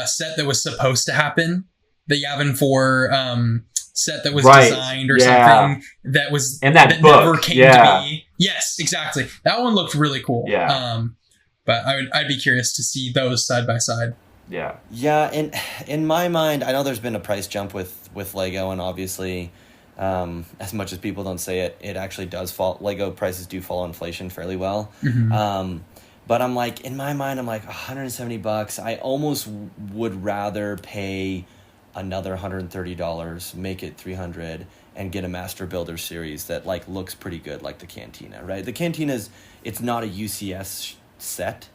set that was supposed to happen, the Yavin 4 set that was designed or something that was and that book never came to be. Yes, exactly. That one looked really cool. But I'd be curious to see those side by side. Yeah. In my mind, I know there's been a price jump with Lego, and obviously, as much as people don't say it, it actually does fall. Lego prices do follow inflation fairly well. Mm-hmm. But I'm in my mind, I'm $170. I almost would rather pay another $130, make it $300, and get a Master Builder series that looks pretty good, like the Cantina, right? The Cantina's, it's not a UCS set,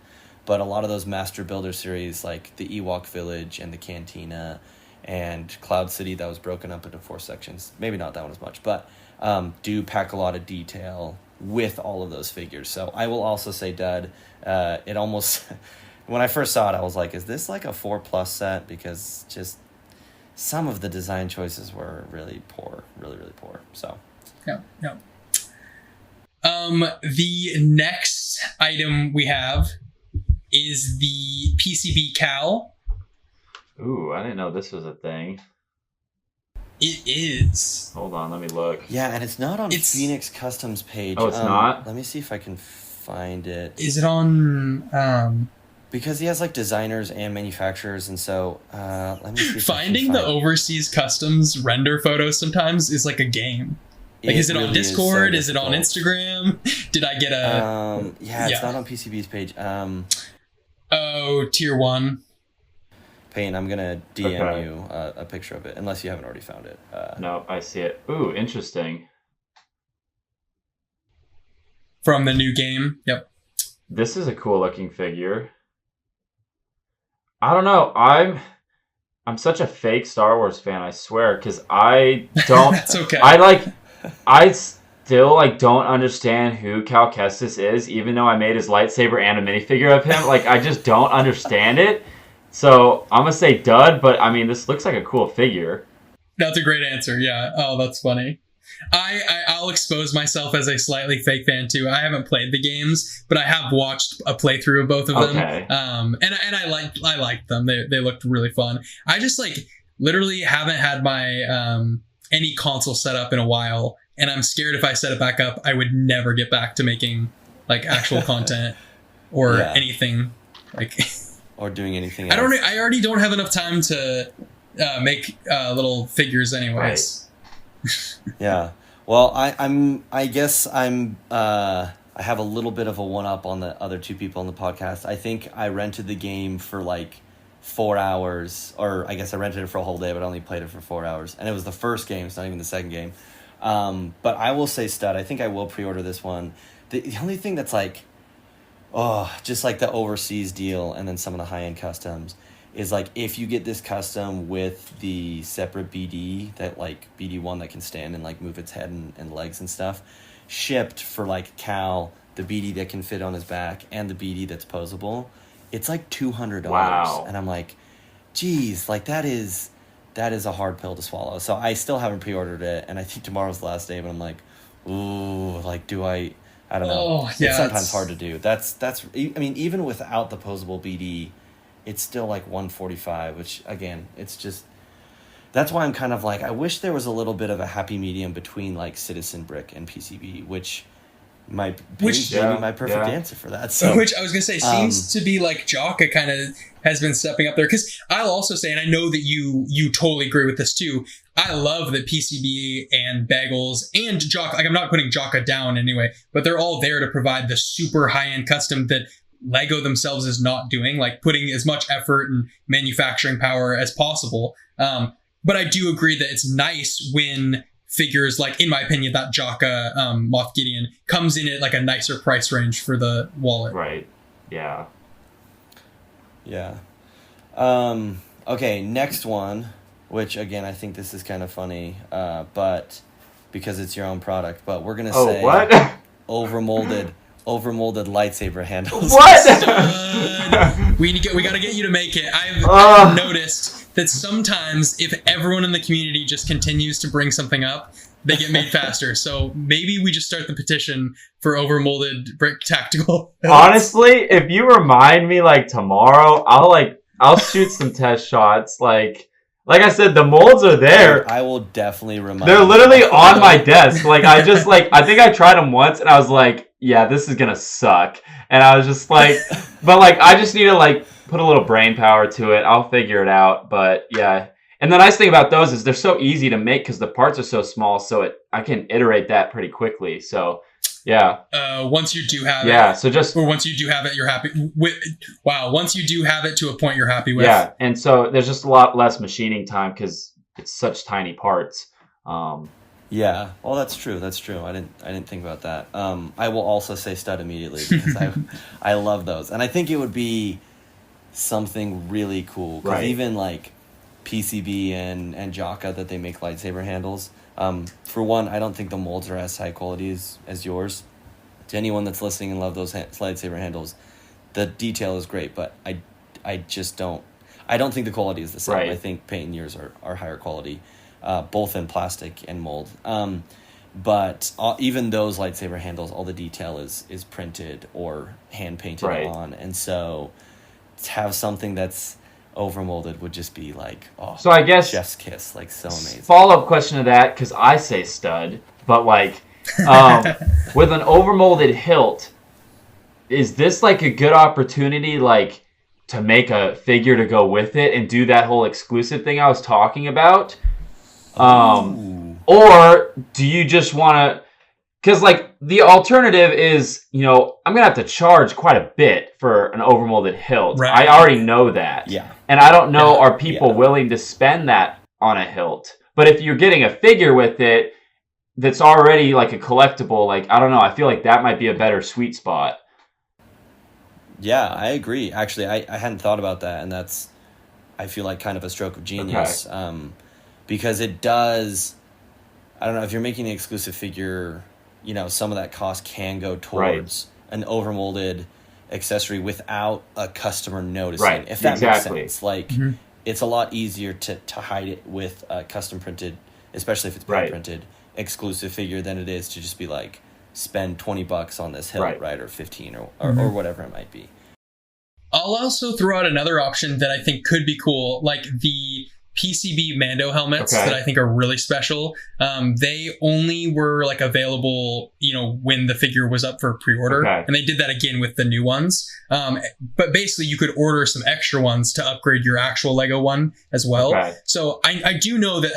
but a lot of those Master Builder series, like the Ewok Village and the Cantina and Cloud City, that was broken up into 4 sections. Maybe not that one as much, but do pack a lot of detail with all of those figures. So I will also say dud. It almost, when I first saw it, I was like, is this a 4+ set? Because just some of the design choices were really poor, really, really poor. So yeah. The next item we have is the PCB cowl. Ooh, I didn't know this was a thing. It is. Hold on, let me look. Yeah, and it's not on Phoenix Customs page. Oh, it's not? Let me see if I can find it. Is it on... Because he has designers and manufacturers, and so let me see. Finding the overseas customs render photos sometimes is like a game. Is it on Discord? Is it on Instagram? Did I get a... It's not on PCB's page. Tier 1. Payne, I'm going to DM you a picture of it, unless you haven't already found it. No, I see it. Ooh, interesting. From the new game. Yep. This is a cool looking figure. I don't know. I'm such a fake Star Wars fan, I swear, because I don't... That's okay. I still don't understand who Cal Kestis is, even though I made his lightsaber and a minifigure of him. I just don't understand it. So I'm gonna say dud, but I mean, this looks like a cool figure. That's a great answer. Yeah. Oh, that's funny. I'll expose myself as a slightly fake fan too. I haven't played the games, but I have watched a playthrough of both of them. And I liked them. They looked really fun. I just like literally haven't had my any console set up in a while, and I'm scared if I set it back up, I would never get back to making like actual content or anything like or doing anything else. I already don't have enough time to make little figures anyways. Right. Yeah. Well, I guess I have a little bit of a one-up on the other two people on the podcast. I think I rented the game for like 4 hours, or I guess I rented it for a whole day, but I only played it for 4 hours. And it was the first game, it's not even the second game. But I will say, Stud, I think I will pre-order this one. The only thing that's like, just like the overseas deal and then some of the high-end customs is like if you get this custom with the separate BD, that like BD1 that can stand and like move its head and legs and stuff, shipped for like Cal, the BD that can fit on his back and the BD that's posable, it's like $200. Wow. And I'm like, geez, like that is a hard pill to swallow. So I still haven't pre-ordered it, and I think tomorrow's the last day, but I'm like, ooh, like do I don't know. It's sometimes hard to do. That's I mean, even without the posable BD, it's still like $145, which again, it's just, that's why I'm kind of like, I wish there was a little bit of a happy medium between like Citizen Brick and PCB, which my perfect answer for that. So, which I was gonna say seems to be like Jaka kind of has been stepping up there, because I'll also say, and I know that you totally agree with this too, I love that PCB and Baggles and Jaka, like I'm not putting Jaka down anyway, but they're all there to provide the super high-end custom that Lego themselves is not doing, like putting as much effort and manufacturing power as possible. But I do agree that it's nice when figures, like in my opinion, that Jaka Moff Gideon comes in at like a nicer price range for the wallet. Right. Yeah. Yeah. Okay, next one, which again, I think this is kind of funny, but because it's your own product, but we're going to say what? overmolded lightsaber handles. What? We got to get you to make it. I've noticed that sometimes if everyone in the community just continues to bring something up, they get made faster. So maybe we just start the petition for overmolded BrickTactical. Honestly, if you remind me like tomorrow, I'll shoot some test shots. Like I said, the molds are there. I will definitely remind They're literally on my desk. Like I think I tried them once and I was like, yeah, this is gonna suck. And I was just like, but like I just need to like put a little brain power to it. I'll figure it out. But yeah. And the nice thing about those is they're so easy to make because the parts are so small, so I can iterate that pretty quickly. So yeah. Once you do have once you do have it, you're happy with. Wow. Once you do have it to a point you're happy with. Yeah. And so there's just a lot less machining time because it's such tiny parts. Yeah. Oh, that's true. That's true. I didn't think about that. I will also say Stud immediately because I love those, and I think it would be something really cool because even like PCB and Jaka that they make lightsaber handles. For one, I don't think the molds are as high quality as yours. To anyone that's listening and love those lightsaber handles, the detail is great, but I just don't. I don't think the quality is the same. Right. I think paint and yours are higher quality, both in plastic and mold. But even those lightsaber handles, all the detail is printed or hand painted on, and so to have something that's overmolded would just be like, so I guess chef's kiss, like so amazing. Follow-up question to that, because I say stud, but like with an overmolded hilt, is this like a good opportunity like to make a figure to go with it and do that whole exclusive thing I was talking about? Or do you just want to, because like the alternative is, I'm gonna have to charge quite a bit for an overmolded hilt. Right. I already know that. Yeah. And I don't know, are people willing to spend that on a hilt? But if you're getting a figure with it that's already like a collectible, like, I don't know, I feel like that might be a better sweet spot. Yeah, I agree. Actually, I hadn't thought about that, and that's, I feel like kind of a stroke of genius. Okay. Because it does, I don't know, if you're making an exclusive figure, some of that cost can go towards an overmolded accessory without a customer noticing. Right. If that makes sense. Like, Mm-hmm. it's a lot easier to hide it with a custom printed, especially if it's print printed, exclusive figure than it is to just be like spend $20 on this hilt, right? Or 15 or whatever it might be. I'll also throw out another option that I think could be cool, like the PCB Mando helmets that I think are really special. They only were like available, when the figure was up for pre-order, and they did that again with the new ones. But basically, you could order some extra ones to upgrade your actual Lego one as well. So I do know that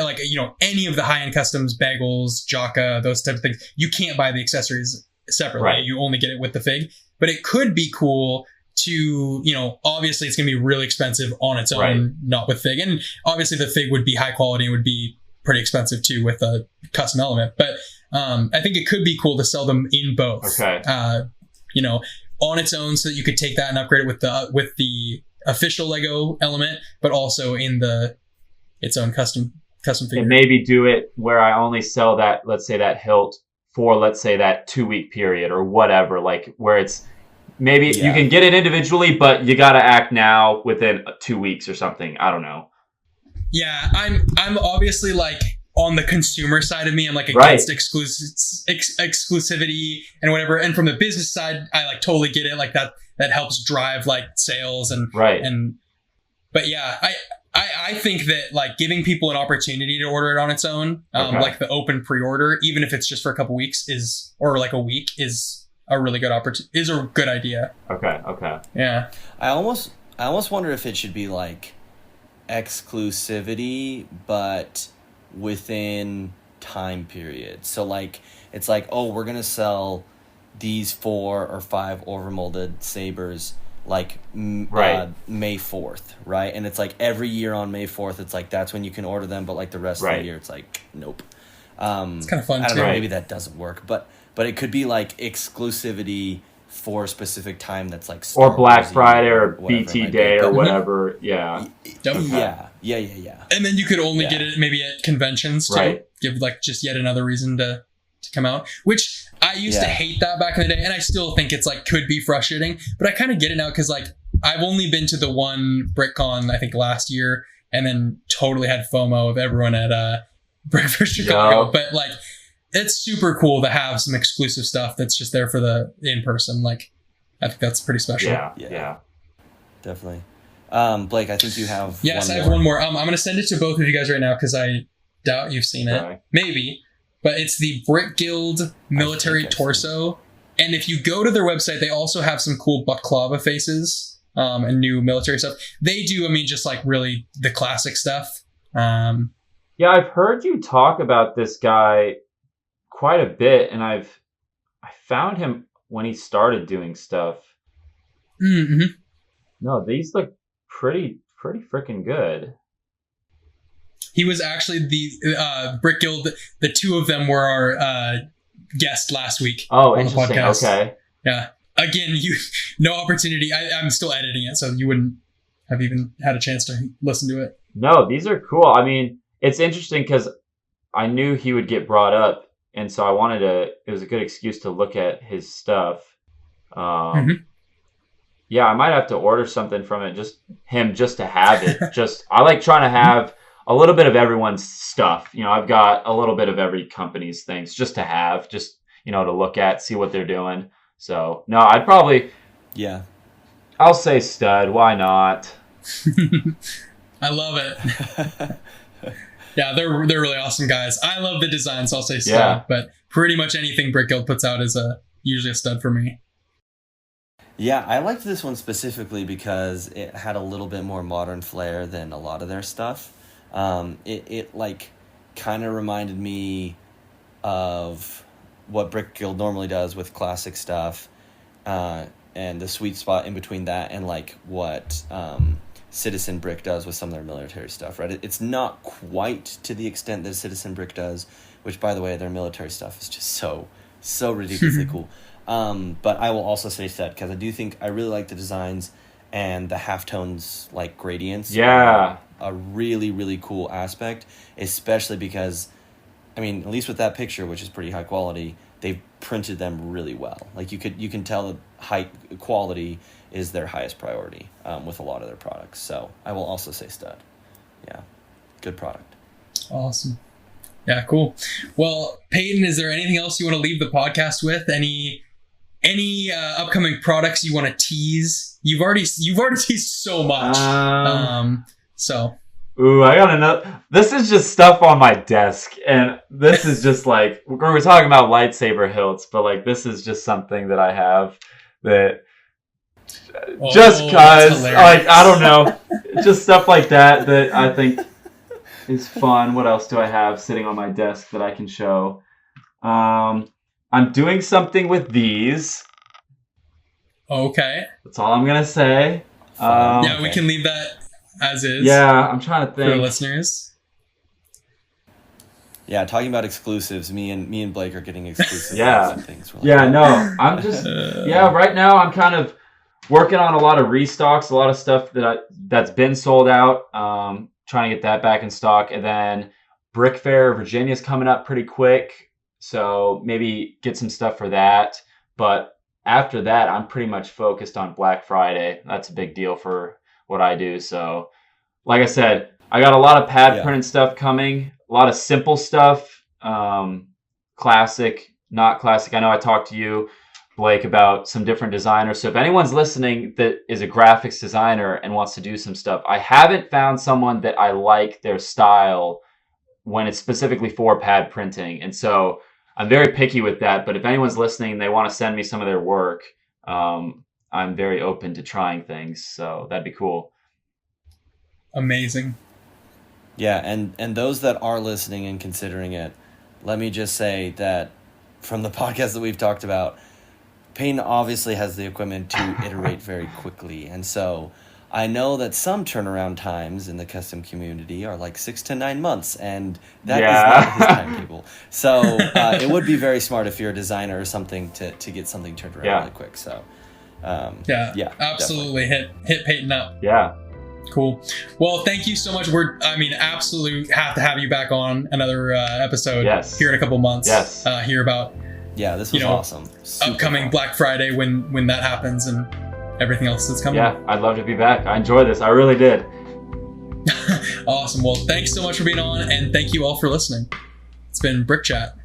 any of the high-end customs, Baggles, Jaka, those type of things, you can't buy the accessories separately. You only get it with the fig. But it could be cool to, obviously it's going to be really expensive on its own, not with fig. And obviously the fig would be high quality and would be pretty expensive too with a custom element. But I think it could be cool to sell them in both, on its own, so that you could take that and upgrade it with the official Lego element, but also in its own custom figure. And maybe do it where I only sell that, let's say that hilt for, let's say that 2-week period or whatever, like where it's, maybe you can get it individually, but you got to act now within 2 weeks or something. I don't know. Yeah, I'm obviously like on the consumer side of me. I'm like against exclusivity and whatever. And from the business side, I like totally get it. Like that helps drive like sales and but yeah, I think that like giving people an opportunity to order it on its own, like the open pre-order, even if it's just for a couple weeks or like a week is a really good is a good idea. Okay. Yeah. I almost wonder if it should be like exclusivity, but within time period. So like, it's like, oh, we're going to sell these 4 or 5 overmolded sabers like May 4th, right? And it's like every year on May 4th, it's like, that's when you can order them. But like the rest of the year, it's like, nope. It's kind of fun I don't too. know, maybe that doesn't work, but it could be like exclusivity for a specific time that's like Star or Black Wars Friday or BT Day or whatever. Yeah. Yeah. And then you could only get it maybe at conventions too. Give like just yet another reason to come out, which I used to hate that back in the day, and I still think it's like could be frustrating, but I kind of get it now because like I've only been to the one BrickCon I think last year, and then totally had FOMO of everyone at Brick for Chicago. But like, it's super cool to have some exclusive stuff that's just there for the in-person. Like, I think that's pretty special. Yeah. Definitely. Blake, I think you have I have one more. I'm going to send it to both of you guys right now because I doubt you've seen it. Maybe. But it's the Brick Guild military torso. And if you go to their website, they also have some cool baklava faces and new military stuff. They do, just like really the classic stuff. Yeah, I've heard you talk about this guy quite a bit, and I found him when he started doing stuff. No, these look pretty freaking good. He was actually the Brick Guild. The two of them were our guest last week. Oh, on the interesting. podcast. Okay. Yeah. Again, no opportunity. I'm still editing it, so you wouldn't have even had a chance to listen to it. No, these are cool. It's interesting because I knew he would get brought up, and so I wanted to. It was a good excuse to look at his stuff. Yeah, I might have to order something from it, just to have it. I like trying to have a little bit of everyone's stuff. I've got a little bit of every company's things just to have, to look at, see what they're doing. So no, I'd probably. Yeah. I'll say stud. Why not? I love it. Yeah, they're really awesome guys. I love the design, so I'll say stud. But pretty much anything Brick Guild puts out is usually a stud for me. Yeah, I liked this one specifically because it had a little bit more modern flair than a lot of their stuff. It like kind of reminded me of what Brick Guild normally does with classic stuff, and the sweet spot in between that and like what Citizen Brick does with some of their military stuff, right? It's not quite to the extent that Citizen Brick does, which, by the way, their military stuff is just so ridiculously cool. But I will also say stud because I really like the designs and the halftones, like gradients. Yeah. A really, really cool aspect, especially because, at least with that picture, which is pretty high quality, they've printed them really well. Like you can tell that high quality is their highest priority with a lot of their products. So I will also say stud. Yeah, good product. Awesome. Yeah, cool. Well, Peyton, is there anything else you want to leave the podcast with? Any upcoming products you want to tease? You've already teased so much. So. Ooh, I got another. This is just stuff on my desk, and this is just like we're talking about lightsaber hilts, but like this is just something that I have that just cause like I don't know, just stuff like that I think is fun. What else do I have sitting on my desk that I can show? I'm doing something with these. Okay. That's all I'm gonna say. Yeah, we can leave that as is. Yeah, I'm trying to think. For listeners. Yeah, talking about exclusives, me and Blake are getting exclusive things. Yeah, no, I'm just right now I'm kind of working on a lot of restocks, a lot of stuff that's been sold out. Trying to get that back in stock, and then Brick Fair Virginia's coming up pretty quick, so maybe get some stuff for that. But after that, I'm pretty much focused on Black Friday. That's a big deal for what I do. So, like I said, I got a lot of pad printed stuff coming, a lot of simple stuff, classic, not classic. I know I talked to you, Blake, about some different designers. So if anyone's listening that is a graphics designer and wants to do some stuff, I haven't found someone that I like their style when it's specifically for pad printing. And so I'm very picky with that. But if anyone's listening and they want to send me some of their work, I'm very open to trying things. So that'd be cool. Amazing. Yeah, and those that are listening and considering it, let me just say that from the podcast that we've talked about, Payne obviously has the equipment to iterate very quickly. And so I know that some turnaround times in the custom community are like 6 to 9 months, and that is not his timetable. So it would be very smart if you're a designer or something to get something turned around really quick. So yeah, absolutely. Hit Peyton up. Yeah. Cool. Well, thank you so much. Absolutely have to have you back on another episode here in a couple months. Yes. Hear about this was awesome. Super upcoming fun. Black Friday when that happens and everything else that's coming. Yeah, I'd love to be back. I enjoyed this. I really did. Awesome. Well, thanks so much for being on, and thank you all for listening. It's been Brick Chat.